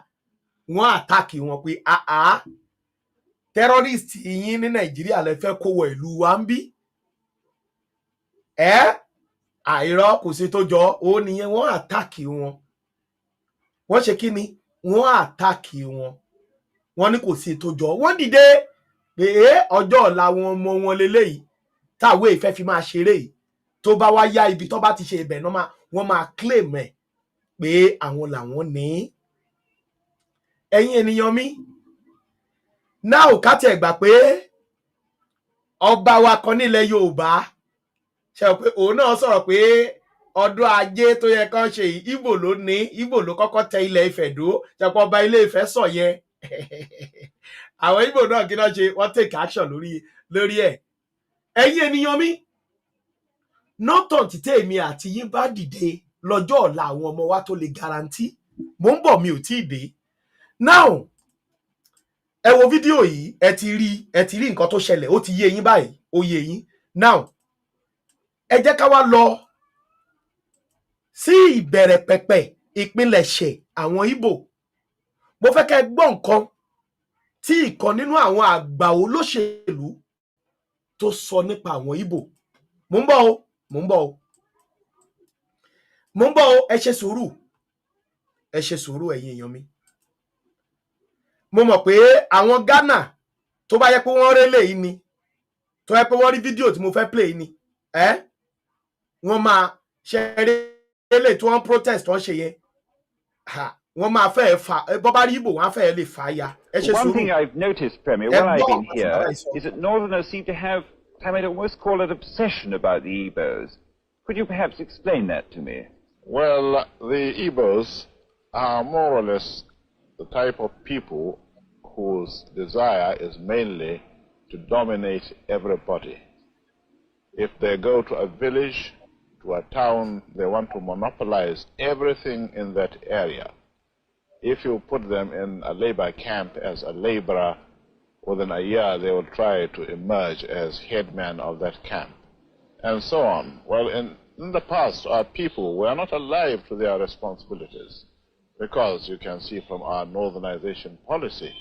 S1: wọ́n attack wọn pé terrorist yín ní Nàìjíríà lè fẹ́ kó wọ ìlú wa ń bí. Àìrọ́ kò sí tó jọ, ó nìyẹn wọ́n attack wọn. Wọ́n ṣe kí ni? Wọ́n attack wọn. Wọ́n ní kò sí tó jọ. Wọ́n dìde pé ọjọ́ ọ̀la wọn ọmọ wọn leléyìí táwọn ìfẹ́ fi máa ṣeré yìí, tó bá wá yá ibi tó bá ti ṣe ibẹ̀ náà wọ́n máa claim ẹ̀ pé àwọn làwọn ní. Ẹ̀yin ènìyàn mi, náà ò ká tiẹ̀ gbà pé ọba wa kan nílẹ̀ Yorùbá ṣe pé òun náà sọ̀rọ̀ pé ọdún ajé tó yẹ kán ṣe yìí Igbo ló ní, Igbo ló kọ́kọ́ tẹ ilẹ̀ Ifẹ̀ dó, ṣe pé ọba ilé Ifẹ̀ sọ yẹn. Àwọn Igbo náà kí náà ṣe, wọ́n take action lórí ẹ̀. Ẹ̀yin ènìyàn mi, nọ́tàn tí tèmi àti yín bá dìde lọ́jọ́ ọ̀la àwọn ọmọ wa tó lè guarantee. Mo ń bọ̀, mi ò tí ì dé. Now, ẹ wo fídíò yìí, ẹ ti rí nǹkan tó ṣẹlẹ̀, ó ti yé yín báyìí, ó yé yín. Now, ẹ jẹ́ ká wá lọ sí ìbẹ̀rẹ̀ pẹ̀pẹ̀ ìpilẹ̀ṣẹ̀ àwọn Igbo. Mo fẹ́ kẹ́ gbọ́ nǹkan tí ìkan nínú àwọn àgbà olóṣèlú tó sọ nípa àwọn Igbo. Mo ń bọ̀ o, ẹ ṣe sùúrù, ẹ̀yin èèyàn mi. Mo mọ̀ pé àwọn Ghana tó bá yẹ pé wọ́n rélé yìí ni tó yẹ pé wọ́n rí fídíò tí mo fẹ́ play ni wọ́n máa ṣe rélé tí wọ́n protest wọ́n ṣe yẹn wọ́n máa fẹ́ fà bọ́ bá rí ìbò wọ́n á fẹ́ lè fà á ya.
S11: One thing I've noticed, Premier, while I've been here, is that Northerners seem to have, I might almost call it obsession about the Igbos. Could you perhaps explain that to me?
S12: Well, the Igbos are more or less the type of people whose desire is mainly to dominate everybody. If they go to a village, to a town, they want to monopolize everything in that area. If you put them in a labor camp as a laborer, within a year they will try to emerge as headman of that camp, and so on. Well, in the past, our people were not alive to their responsibilities, because you can see from our northernization policy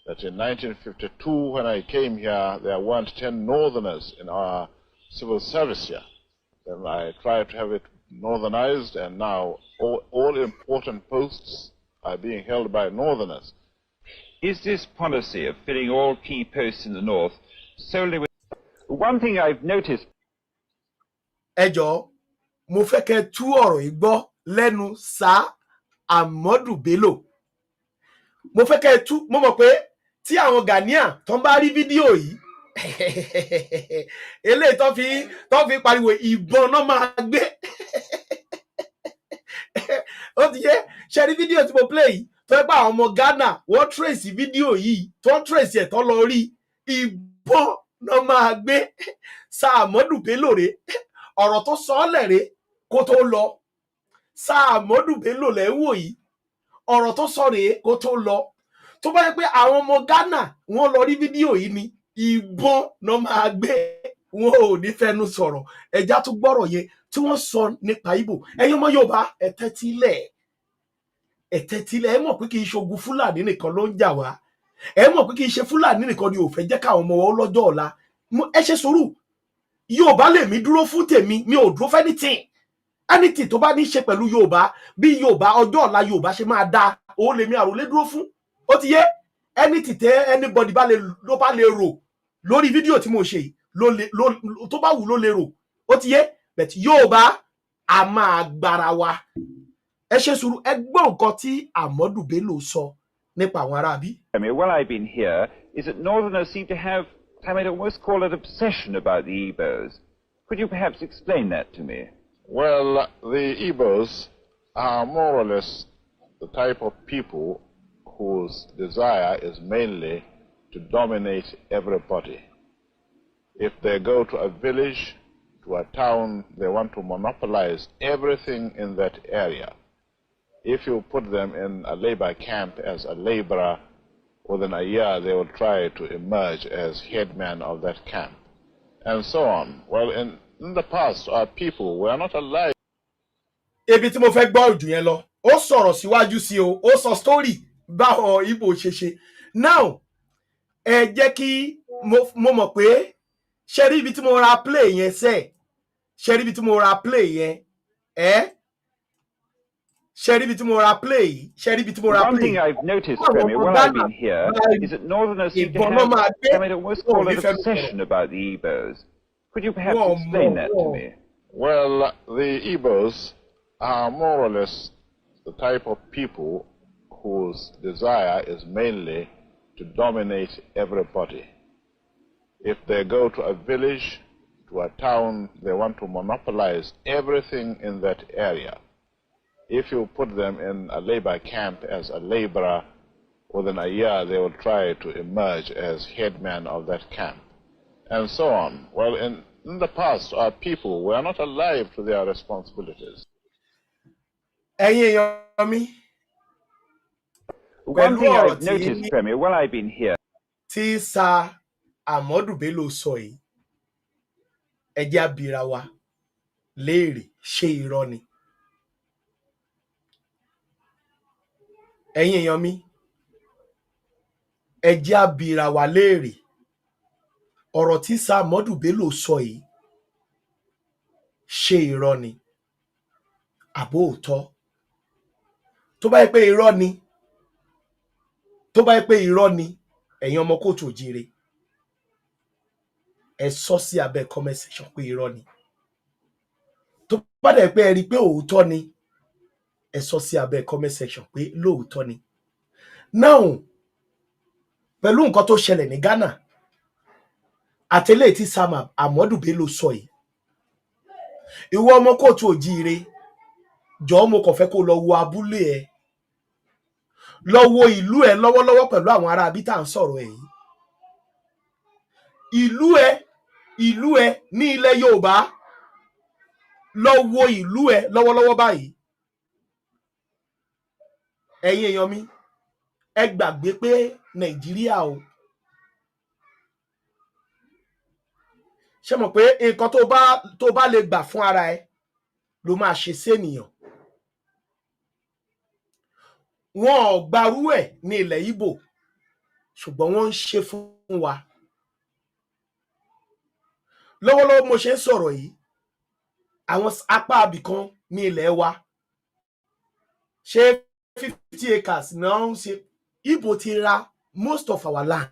S12: that in 1952, when I came here, there weren't 10 northerners in our civil service here. Then I tried to have it northernized, and now all important posts are being held by northerners.
S11: Is this policy of filling all key posts in the north solely with... One thing I've noticed...
S1: Ẹ jọ̀ọ́, mo fẹ́ kẹ́ tú ọ̀rọ̀ yìí gbọ́ lẹ́nu Sir Ahmadu Bello. Mo fẹ́ kẹ́ tú, mo mọ̀ pé tí àwọn Ghanaian tó ń bá rí fídíò yìí eléyìí tó fi pariwo ìbọn náà máa gbé. Ó ti yé ṣe rí fídíò tí mo play yìí tó yẹ pé àwọn ọmọ Ghana wọ́n trace fídíò yìí tó ń trace ẹ̀ tó lọ rí ìbọn náà máa gbé. Sir Ahmadu Bello rè ọ̀rọ̀ tó sọ ọ́ lẹ̀rẹ̀ kó tó lọ. Sir Ahmadu Bello lẹ́ wò yìí ọ̀rọ̀ tó sọ rèé kó tó lọ. Tó bá yẹ pé àwọn ọmọ Ghana wọ́n lọ rí fídíò yìí ni ìbọn náà máa gbé, wọn ò ní fẹnu sọ̀rọ̀. Ẹja tó gbọ́rọ̀ yẹn tí wọ́n sọ nípa Ìgbò. Ẹ̀yin ọmọ Yorùbá ẹ tẹ́tílẹ̀, ẹ mọ̀ pé kì í ṣogun Fúlàní nìkan ló ń jà wá. Ẹ mọ̀ pé kì í ṣe Fúlàní nìkan ni ò fẹ́ jẹ́ káwọn ọmọ wọn lọ́jọ́ ọ̀la. Ẹ ṣe sùúrù. Yorùbá lè mí dúró fún tèmi, mi ò dúró fẹ́nìtìn. Anything tó bá ní ṣe pẹ̀lú Yorùbá, bí Yorùbá ọjọ́ ọ̀la Yorùbá ṣe máa dáa, ó lè mi àròlé dúró fún. Ó ti yé anything tẹ́ anybody bá lè rò lórí fídíò tí mo ṣe yìí tó bá wù ló lè rò. Ó ti yé but Yorùbá a máa gbára wa. Ẹ ṣe sùúrù, ẹ gbọ́ nǹkan tí Ahmadu Bello sọ nípa àwọn aráabí.
S11: While I've been here, is that Northerners seem to have, I might almost call it obsession about the Igbos. Could you perhaps explain that to me?
S12: Well, the Igbos are more or less the type of people whose desire is mainly to dominate everybody. If they go to a village, to a town, they want to monopolize everything in that area. If you put them in a labor camp as a laborer, within a year they will try to emerge as headman of that camp, and so on. Well, in the past, our people were not alive.
S1: Ebi tí mo fẹ́ gbọ́ ojú yẹn lọ, ó sọ̀rọ̀ síwájú sí o, ó sọ story báwọn Ìgbò ṣe ṣe. Now, ẹ jẹ́ kí mo mọ̀ pé ṣe rí ibi tí mo ra play yẹn sẹ́, ṣe rí ibi tí mo ra play yẹn, ṣe rí ibi tí mo ra play, ṣe rí ibi tí mo ra play.
S11: One thing I've noticed, Premier, while I've been here, is that Northerners seem to have, I might almost call it obsession about the Igbos. Could you perhaps explain that to me?
S12: Well, the Igbos are more or less the type of people whose desire is mainly to dominate everybody. If they go to a village, to a town, they want to monopolize everything in that area. If you put them in a labor camp as a laborer, within a year they will try to emerge as headman of that camp, and so on. Well, in the past, our people were not alive to their responsibilities.
S11: One thing I've noticed, Premier, while I've been here.
S1: Tí Sir Ahmadu Bello sọ yìí, ẹ jẹ́ á bira wa léèrè ṣé irọ́ ni. Ẹ̀yin èèyàn mi, ẹ jẹ́ á bira wa léèrè ọ̀rọ̀ tí Sir Ahmadu Bello sọ yìí ṣé irọ́ ni àbó òótọ́. Tó bá yẹ pé irọ́ ni, ẹ̀yin ọmọ kóòtù òjìire ẹ sọ sí abẹ́ comment section pé irọ́ ni. Tó bá dẹ̀ pé ẹ rí pé òótọ́ ni, ẹ sọ sí abẹ́ comment section pé lóòótọ́ ni. Now, pẹ̀lú nǹkan tó ṣẹlẹ̀ ní Ghana àtẹlẹ́ tí Sam Amadu Bello sọ yìí, ìwọ ọmọ kóòtù òjíire, jọ̀ọ́ mo kàn fẹ́ kó lọ wo abúlé ẹ, lọ wo ìlú ẹ lọ́wọ́lọ́wọ́ pẹ̀lú àwọn ará bí tá à ń sọ̀rọ̀ ẹ̀ yìí. Ìlú ẹ ní ilẹ̀ Yorùbá, lọ wo ìlú ẹ lọ́wọ́lọ́wọ́ báyìí. Ẹ̀yin èèyàn mi, ẹ gbàgbé pé Nàìjíríà o. Ṣé mọ̀ pé nǹkan tó bá lè gbà fún ara ẹ ló máa ṣe sí ènìyàn. Wọn ò gbarú ẹ̀ ní ilẹ̀ Ìgbò, ṣùgbọ́n wọ́n ń ṣe fún wa. Lọ́wọ́lọ́wọ́ mo ṣe ń sọ̀rọ̀ yìí, àwọn apá abìkan ní ilẹ̀ wa, ṣé 50 acres náà ń ṣe, Ìgbò ti ra most of our land.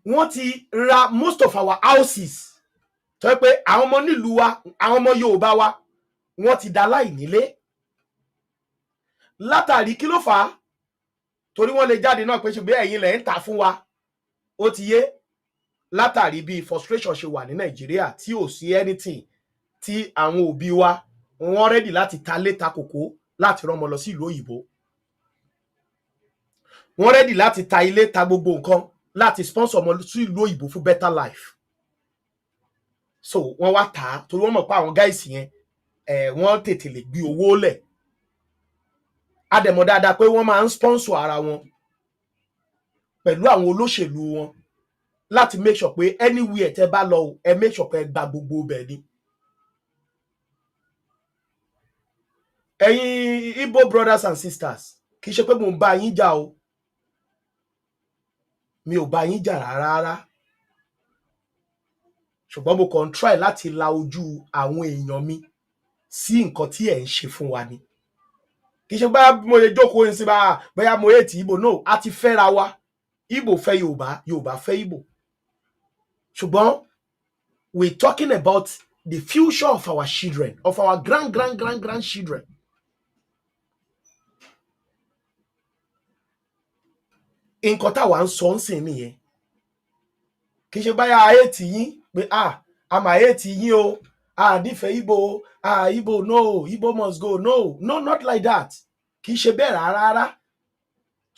S1: Wọ́n ti ra most of our houses. Tó yẹ pé àwọn ọmọ nílùú wa, àwọn ọmọ Yorùbá wa, wọ́n ti dá láì nílé. Látàrí kí ló fà á? Torí wọ́n lè jáde náà pé ṣùgbọ́n ẹ̀yin lẹ̀ ń tà fún wa. Ó ti yé. Látàrí bí frustration ṣe wà ní Nàìjíríà tí ò sí anything tí àwọn òbí wa wọ́n ready láti ta léta kòkó láti rán ọmọ lọ sí ìlú òyìnbó. Wọ́n ready láti ta ilé, ta gbogbo nǹkan láti sponsor ọmọ sí ìlú òyìnbó fún better life. So wọ́n wá tà á torí wọ́n mọ̀ pé àwọn guys yẹn wọ́n tètè lè gbé owó lẹ̀. A dẹ̀ mọ̀ dáadáa pé wọ́n máa ń sponsor ara wọn pẹ̀lú àwọn olóṣèlú wọn láti make sure pé anywhere tẹ́ bá lọ ẹ make sure pé ẹ gba gbogbo bẹ̀ ni. Ẹ̀yin Igbo brothers and sisters, kì í ṣe pé mo ń bá yín jà o. Mi ò bá yín jà rárá. Ṣùgbọ́n mo kàn try láti la ojú àwọn èèyàn mi sí nǹkan tí ẹ̀ ń ṣe fún wa ni. Kì í ṣe bá mo lè jókòó ní sí bóyá mo hate Igbo, no, a ti fẹ́ra wa. Igbo fẹ́ Yorùbá, Yorùbá fẹ́ Igbo. Ṣùgbọ́n we're talking about the future of our children, of our grandchildren. Nǹkan táwa ń sọ ń sìn nìyẹn. Kì í ṣe báyà hate yín pé a máa hate yín o, nífẹ̀ẹ́ Igbo, Igbo no, Igbo must go, no, not like that. Kì í ṣe bẹ́ẹ̀ rárá.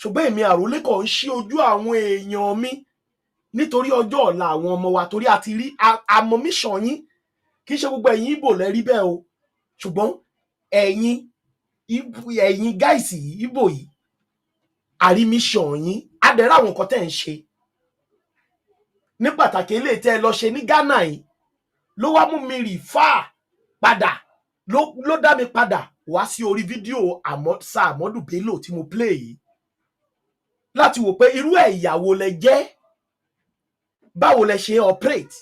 S1: Ṣùgbọ́n èmi àròlé kàn ń ṣí ojú àwọn èèyàn mi nítorí ọjọ́ ọ̀la àwọn ọmọ wa, torí a ti rí àmọ́ mission yín. Kì í ṣe gbogbo ẹ̀yin Igbo lẹ rí bẹ́ẹ̀ o, ṣùgbọ́n ẹ̀yin guys Igbo yìí, àrí mission yín, adẹ̀rẹ̀ àwọn nǹkan tẹ́ ń ṣe. Ní pàtàkì eléyìí tẹ́ ẹ lọ ṣe ní Ghana yìí ló wá mú mi refer padà, ló dá mi padà wá sí orí fídíò Sir Amadu Bello tí mo play yìí láti wò pé irú ìyàwó lẹ jẹ́, báwo lẹ ṣe operate,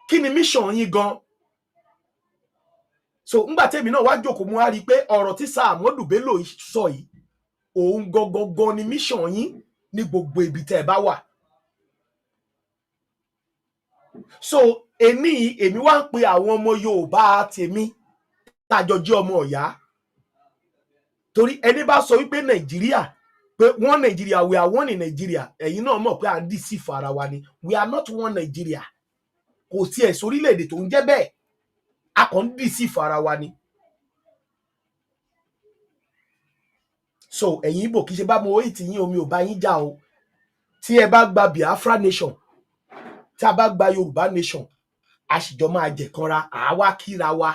S1: kí ni mission yín gan. So ńgbà tèmi náà wá jókòó mo wá rí i pé ọ̀rọ̀ tí Sir Amadu Bello sọ yìí, òun gangan ni mission yín ní gbogbo ibi tẹ́ ẹ bá wà. So èmi wá ń pe àwọn ọmọ Yorùbá tèmi tájọ jẹ́ ọmọ ọ̀yá, torí ẹni bá sọ wípé Nàìjíríà pé one Nigeria, we are one in Nigeria, ẹ̀yin náà mọ̀ pé à ń deceive ara wa ni. We are not one Nigeria. Kò sí ẹ̀ sórílẹ̀-èdè tó ń jẹ́ bẹ́ẹ̀, a kàn ń deceive ara wa ni. So ẹ̀yin Igbo kì í ṣe bá mo hate yín, omi ò bá yín jà o. Tí ẹ bá gba Biafra nation, tí a bá gba Yorùbá nation, a sì jọ máa jẹ̀kanra, àwa kíra wa.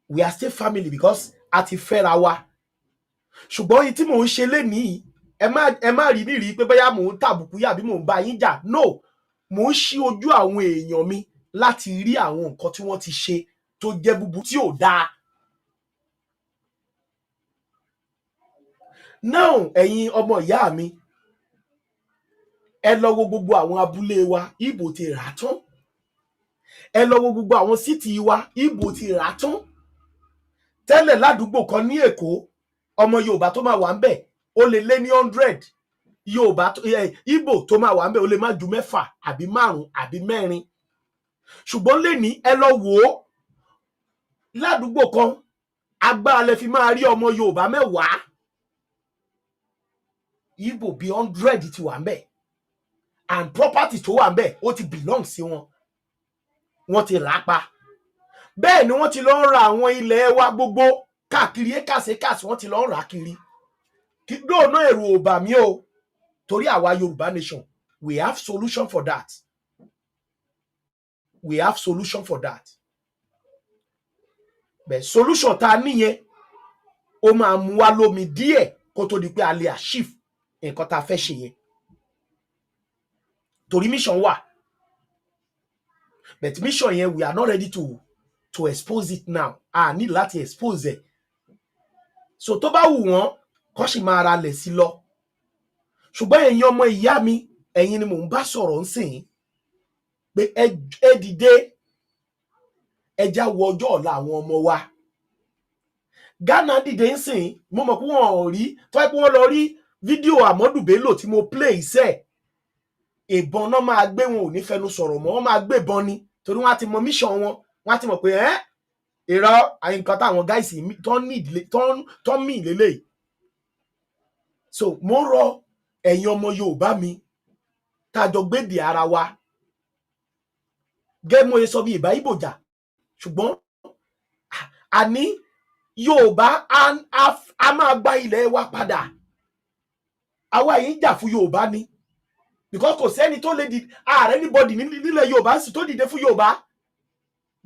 S1: We are still family because a ti fẹ́ra wa. Ṣùgbọ́n èyí tí mò ń ṣe lénìí, ẹ má rí nírí pé bóyá mò ń tàbùkù yàbí mò ń bá yín jà. No, mò ń ṣí ojú àwọn èèyàn mi láti rí àwọn nǹkan tí wọ́n ti ṣe tó jẹ́ búburú tí ò dáa. Now ẹ̀yin ọmọ ìyá mi, ẹ lọ wo gbogbo àwọn abúlé wa, Igbo ti rà tán. Ẹ lọ wo gbogbo àwọn city wa, Igbo ti rà tán. Tẹ́lẹ̀ ládùúgbò kan ní Èkó, ọmọ Yorùbá tó máa wà ńbẹ̀ ó lè lé ní 100 Yorùbá Ìgbò tó máa wà ńbẹ̀ ó lè má ju 6 àbí 5 àbí 4 ṣùgbọ́n lẹ́ni ẹ lọ wò ó ládùúgbò kan agbára lẹ fi máa rí ọmọ Yorùbá 10 Ìgbò bí 100 ti wà ńbẹ̀ and property tó wà ńbẹ̀ ó ti belong sí wọn wọ́n ti rà pa bẹ́ẹ̀ ni wọ́n ti lọ ra àwọn ilẹ̀ wa gbogbo káàkiri ékàsí wọ́n ti lọ rà kiri kí dóònà èrò ò bà mí o torí àwa Yorùbá nation we have solution for that. We have solution for that. But solution ta níyẹn ó máa mú wá lómi díẹ̀ kó tó di pé a lè achieve nǹkan tá fẹ́ ṣe yẹn. Torí mission wà. But mission yẹn we are not ready to expose it now. A ní láti expose it. So tó bá wù wọ́n kó sì máa ra lẹ̀ sí lọ. Ṣùgbọ́n ẹ̀yin ọmọ ìyá mi, ẹ̀yin ni mò ń bá sọ̀rọ̀ ńsìn. Pé ẹ dìde ẹja wo ọjọ́ ọ̀la àwọn ọmọ wa. Gana dìde ńsìn mo mọ̀ pé wọ́n ò rí tó yẹ pé wọ́n lọ rí fídíò Amadu Bello tí mo play iṣẹ́ ìbọn náà máa gbé wọn ò ní fẹnu sọ̀rọ̀ mọ́ wọ́n máa gbé ìbọn ni torí wọ́n á ti mọ mission wọn wọ́n á ti mọ̀ pé ìrọ̀ nǹkan táwọn guys tó ń mì lélẹ̀. So mo ń rọ ẹ̀yin ọmọ Yorùbá mi tájọ gbédè ara wa gẹ́gẹ́ mo sọ bí ìbá Ìgbò jà ṣùgbọ́n àní Yorùbá a máa gba ilẹ̀ wa padà àwa yìí ń jà fún Yorùbá ni because kò sẹ́ni tó lè di ààrẹ anybody nílẹ̀ Yorùbá sì tó dìde fún Yorùbá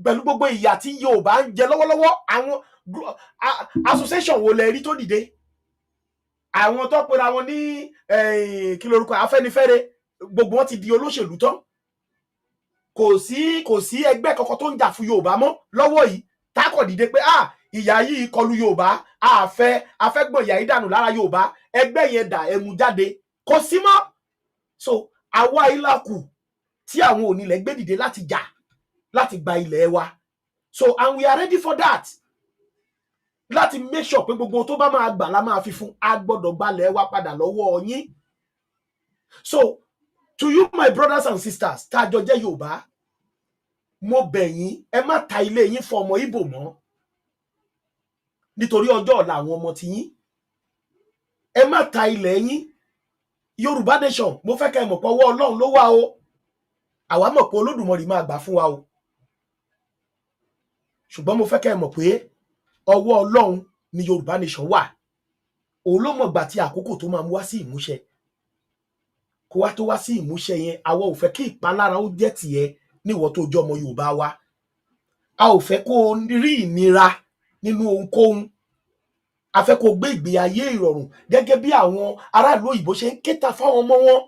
S1: pẹ̀lú gbogbo ìyà tí Yorùbá ń jẹ lọ́wọ́lọ́wọ́ àwọn association wo lẹ rí tó dìde àwọn tó pera wọn ní kí lorúkọ Afẹ́nifẹ́re gbogbo wọn ti di olóṣèlú tán kò sí ẹgbẹ́ kankan tó ń jà fún Yorùbá mọ́ lọ́wọ́ yìí tákọ̀ dìde pé ìyà yìí kọlù Yorùbá afẹ́gbọ̀n ìyà yìí dànù lára Yorùbá ẹgbẹ́ yẹn dà ẹmu jáde kò sí mọ́. So àwa ìlàkù tí àwọn onílẹ̀ gbé dìde láti jà láti gba ilẹ̀ wa so and we are ready for that láti make sure pé gbogbo tó bá máa gbà la máa fi fún a gbọ́dọ̀ gbalẹ̀ wa padà lọ́wọ́ yín. So to you my brothers and sisters tá jọ jẹ́ Yorùbá mo bẹ̀ yín ẹ má ta ilé yín fún ọmọ Ìgbò mọ́ nítorí ọjọ́ ọ̀la àwọn ọmọ tí yín ẹ má ta ilẹ̀ yín Yorùbá nation mo fẹ́ kẹ́ mọ̀ pé ọwọ́ Ọlọ́run ló wà o àwa mọ̀ pé Olódùmarè máa gbà fún wa o ṣùgbọ́n mo fẹ́ kẹ́ mọ̀ pé ọwọ́ Ọlọ́run ni Yorùbá nation wà òun ló mọ̀ gbà tí àkókò tó máa mú wá sí ìmúṣẹ kó wá tó wá sí ìmúṣẹ yẹn àwa ò fẹ́ kí ìpalára ó jẹ́ tiẹ̀ níwọ tó jẹ́ ọmọ Yorùbá wa a ò fẹ́ kó rí ìnira nínú ohunkóhun a fẹ́ kó gbé ìgbé ayé ìrọ̀rùn gẹ́gẹ́ bí àwọn aráàlú òyìnbó ṣe ń kéta fáwọn ọmọ wọn.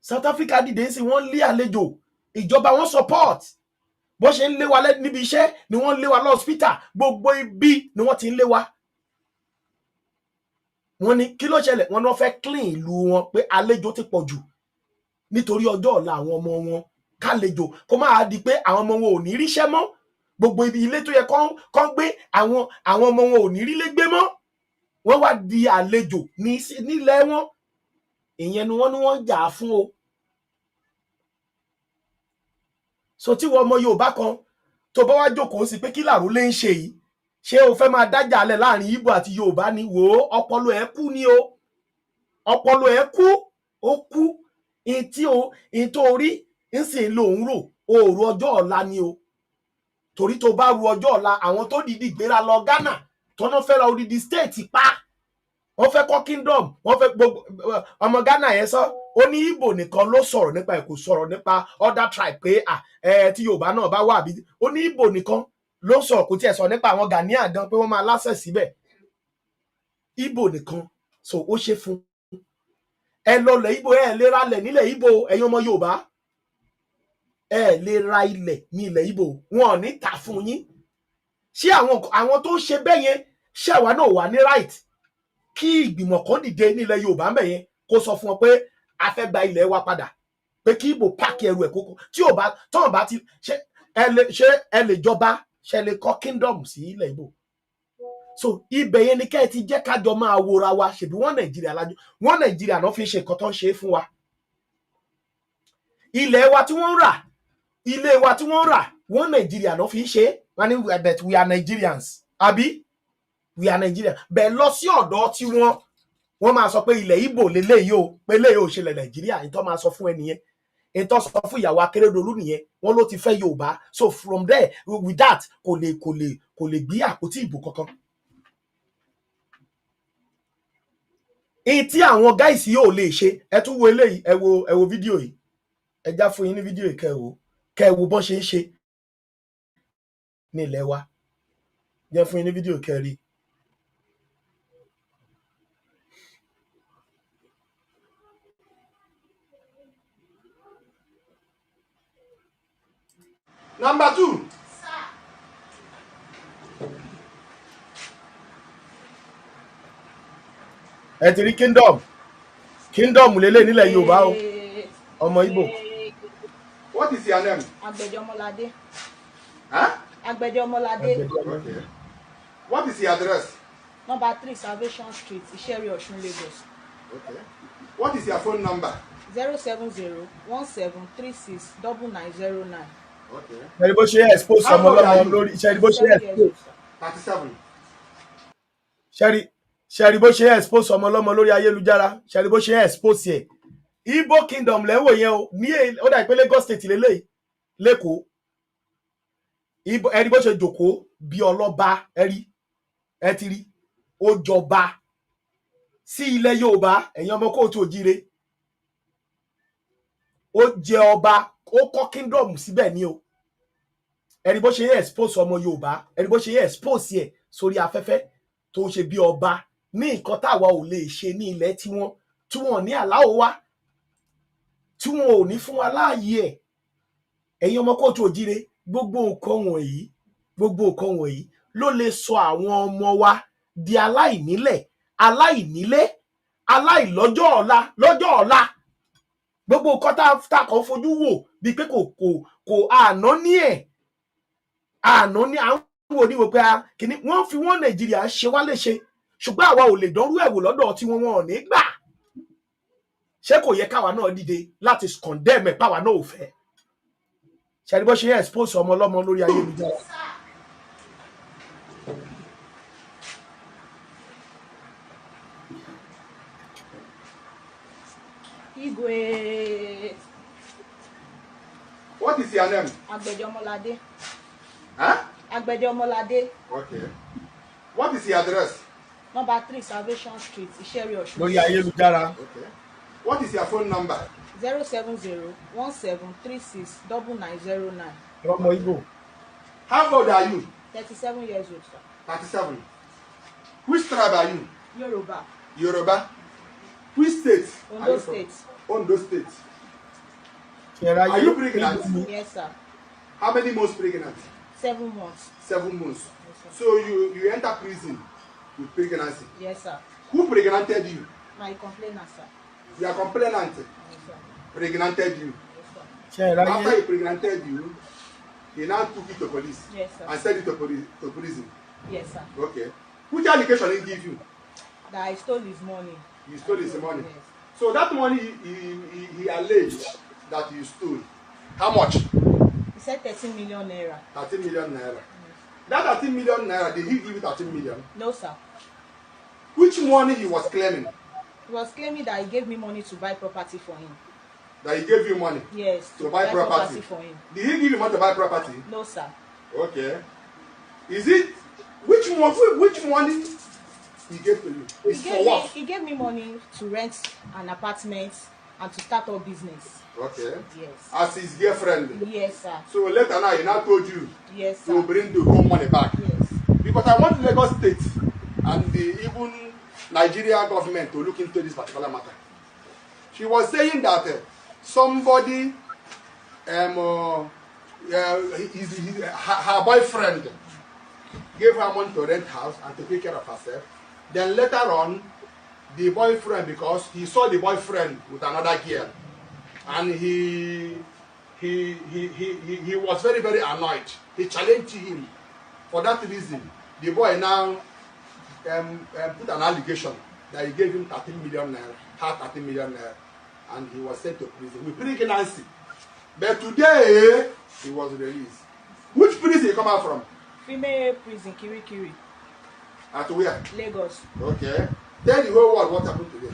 S1: South Africa dìde sí wọ́n lé àlejò ìjọba wọn support bó ṣe ń lé wa níbi iṣẹ́ ni wọ́n lé wa lọ hospital gbogbo ibi ni wọ́n ti ń lé wa. wọ́n ní kí ló ṣẹlẹ̀ wọ́n ní wọ́n fẹ́ clean ìlú wọn pé àlejò ti pọ̀ jù nítorí ọjọ́ ọ̀la àwọn ọmọ wọn kálejò kó máa di pé àwọn ọmọ wọn ò ní ríṣẹ́ mọ́ gbogbo ibi ilé tó yẹ kán gbé àwọn ọmọ wọn ò ní rílé gbé mọ́ wọ́n wá di àlejò nílẹ̀ wọn ìyẹn ni wọ́n ní wọ́n jà fún o. So tí wọ́n ọmọ Yorùbá kan tó bá wá jókòó sí pé kí làrú lè ń ṣe yìí ṣé o fẹ́ máa dájà alẹ̀ láàrin Ìgbò àti Yorùbá ni wò ó ọpọlọ ẹ̀ kú ni o ọpọlọ ẹ̀ kú ó kú in tó rí ń sì ń lo òun rò òòrùn ọjọ́ ọ̀la ni o torí tó bá ru ọjọ́ ọ̀la àwọn tó dìdí gbéra lọ Ghana tọ́nà fẹ́ ra odidi state pa wọ́n fẹ́ kọ́ kingdom wọ́n fẹ́ gbogbo ọmọ Ghana yẹn sọ ó ní Ìgbò nìkan ló sọ̀rọ̀ nípa ẹ̀ kò sọ̀rọ̀ nípa other tribe pé tí Yorùbá náà bá wà bí ó ní Ìgbò nìkan ló sọ̀rọ̀ kò tiẹ̀ sọ nípa àwọn Ghanaian gan pé wọ́n máa láṣẹ síbẹ̀ Ìgbò nìkan so ó ṣe fún ẹ lọlẹ̀ Ìgbò ẹ lè ra ilẹ̀ nílẹ̀ Ìgbò ẹ̀yin ọmọ Yorùbá ẹ lè ra ilẹ̀ ní ilẹ̀ Ìgbò wọn ò ní tà fún yín ṣé àwọn tó ń ṣe bẹ́ẹ̀ yẹn ṣé àwa náà wà ní right kí ìgbìmọ̀ kan dìde nílẹ̀ Yorùbá ń bẹ̀ yẹn kó sọ fún wọn pé a fẹ́ gba ilẹ̀ wa padà pé kí Ìgbò pààkì ẹrù ẹ̀ kókó tí tọ́wọ́n bá ti ṣe ẹ lè jọba ṣe lè kọ́ kingdom sí ilẹ̀ Ìgbò so ibẹ̀ yẹn ni kẹ́ ẹ ti jẹ́ kájọ máa wòra wa ṣèbí wọ́n Nàìjíríà lájọ wọ́n Nàìjíríà náà fi ṣe nǹkan tó ń ṣe fún wa ilẹ̀ wa tí wọ́n ń rà ilé wa tí wọ́n ń rà wọ́n Nàìjíríà náà fi ṣe wọ́n ní but we are Nigerians àbí we are Nigerians bẹ́ẹ̀ lọ sí ọ̀dọ̀ tí wọ́n máa sọ pé ilẹ̀ Ìgbò lélẹ́yìí o pé lẹ́yìí ò ṣẹlẹ̀ Nàìjíríà ìtọ́ máa sọ fún ẹnìyẹn ìtọ́ sọ fún ìyàwó Akérédolú nìyẹn wọ́n ló ti fẹ́ Yorùbá so from there with that kò lè gbé àpótí ìbò kankan. èyí tí àwọn gáìsì yóò lè ṣe ẹ tún wo eléyìí ẹ wo fídíò yìí ẹ já fún yín ní fídíò yìí kẹ́ wo bọ́n ṣe ń ṣe ní ilẹ̀ wa jẹ́ fún yín ní fídíò kẹ́rí. Number 2. Ẹ ti rí kingdom lélẹ̀ nílẹ̀ Yorùbá o ọmọ Ìgbò. What is your name?
S13: Agbejo Omolade.
S1: Huh?
S13: Agbejo Omolade.
S1: Okay. What is your address?
S13: Number 3 Salvation Street, Ìṣẹ̀rí Ọ̀ṣun, Lagos.
S1: Okay. What is your phone number?
S13: 070-1736-9909.
S1: Okay. Ṣé bó ṣe expose ọmọ ọlọ́mọ lórí ṣé bó ṣe expose 37. Ṣé bó ṣe expose ọmọ ọlọ́mọ lórí ayélujára ṣé bó ṣe expose ẹ̀. Igbo Kingdom lẹ́wọ̀ yẹn o ní ó dà pé Lagos State lélẹ́yìí lẹ́kọ̀ọ́ ẹ̀rí bó ṣe jòkó bí ọlọ́ba ẹ̀rí ẹ ti rí ó jọba sí ilẹ̀ Yorùbá ẹ̀yin ọmọ kóòtù òjíire ó jẹ ọba ó kọ́ kingdom síbẹ̀ ni o ẹ̀rí bó ṣe expose ọmọ Yorùbá ẹ̀rí bó ṣe expose ẹ̀ sórí afẹ́fẹ́ tó ń ṣe bí ọba ní nǹkan táwa ò lè ṣe ní ilẹ̀ tí wọ́n ní àláwọ̀ wá tí wọn ò ní fún wa láàyè ẹ̀ ẹ̀yin ọmọ kóòtù òjíire gbogbo nǹkan wọ̀nyí ló lè sọ àwọn ọmọ wa di aláìnílẹ̀ aláìnílé aláìlọ́jọ́ ọ̀la gbogbo nǹkan tá kàn fojú wò bíi pé kò àná ní àwọn oníwò pé kìíní wọ́n fi wọ́n Nàìjíríà ṣe wá léṣe ṣùgbọ́n àwa ò lè dánrú ẹ̀wò lọ́dọ̀ tí wọ́n ò ní gbà ṣé kò yẹ káwa náà dìde láti condemn ẹ̀ páwa náà ò fẹ́ ṣe bó ṣe expose ọmọ ọlọ́mọ lórí ayélujára.
S13: Igwe.
S1: What is your name?
S13: Agbejo Omolade.
S1: Huh?
S13: Agbejo Omolade.
S1: Okay. What is your address?
S13: Number 3 Salvation Street, Ìṣẹ̀rí Ọ̀ṣun.
S1: Lórí ayélujára. Okay. What is your phone number?
S13: 070-1736-9909.
S1: Ọmọ Igbo. How old are you?
S13: 37 years old, sir.
S1: 37. Which tribe are you?
S13: Yoruba.
S1: Yoruba. Which state?
S13: Ondo State.
S1: Ondo State. Are you pregnant?
S13: Yes, sir.
S1: How many months pregnant?
S13: 7 months.
S1: 7 months.
S13: Yes, sir.
S1: So you enter prison with pregnancy.
S13: Yes, sir.
S1: Who pregnanted you?
S13: My complainant, sir.
S1: Your complainant
S13: Yes, sir.
S1: pregnanted you.
S13: Yes, sir.
S1: After he pregnanted you, he now took it to police.
S13: Yes, sir.
S1: And sent it to prison.
S13: Yes, sir.
S1: Okay. Which allegation he give you?
S13: That I stole his money.
S1: You stole his money.
S13: Yes.
S1: So that money he alleged that you stole. How much?
S13: He said 13 million naira.
S1: 13 million naira. Yes. That 13 million naira, did he give you 13 million?
S13: No, sir.
S1: Which money he was claiming?
S13: He was claiming that he gave me money to buy property for him.
S1: That he gave you money?
S13: Yes.
S1: To buy property
S13: for him.
S1: Did he give you money to buy property?
S13: No, sir.
S1: Okay. Is it which money he gave to you? It's for what?
S13: He gave me money to rent an apartment and to start up business.
S1: Okay.
S13: Yes.
S1: As his girlfriend?
S13: Yes, sir.
S1: So later now he now told you
S13: yes, sir.
S1: to bring the whole money back?
S13: Yes.
S1: Because I want Lagos State and even Nigeria government to look into this particular matter. She was saying that somebody, her boyfriend gave her money to rent house and to take care of herself. Then later on, the boyfriend, because he saw the boyfriend with another girl, and he was very, very annoyed. He challenged him. For that reason, the boy now put an allegation that he gave him 13 million naira, had 13 million naira, and he was sent to prison with pregnancy. But today, he was released. Which prison he come out from?
S13: Female prison, Kiri.
S1: At where?
S13: Lagos.
S1: Okay. Tell the whole world what happened today.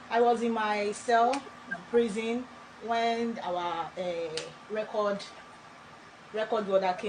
S13: I was in my cell, prison, when our record order came.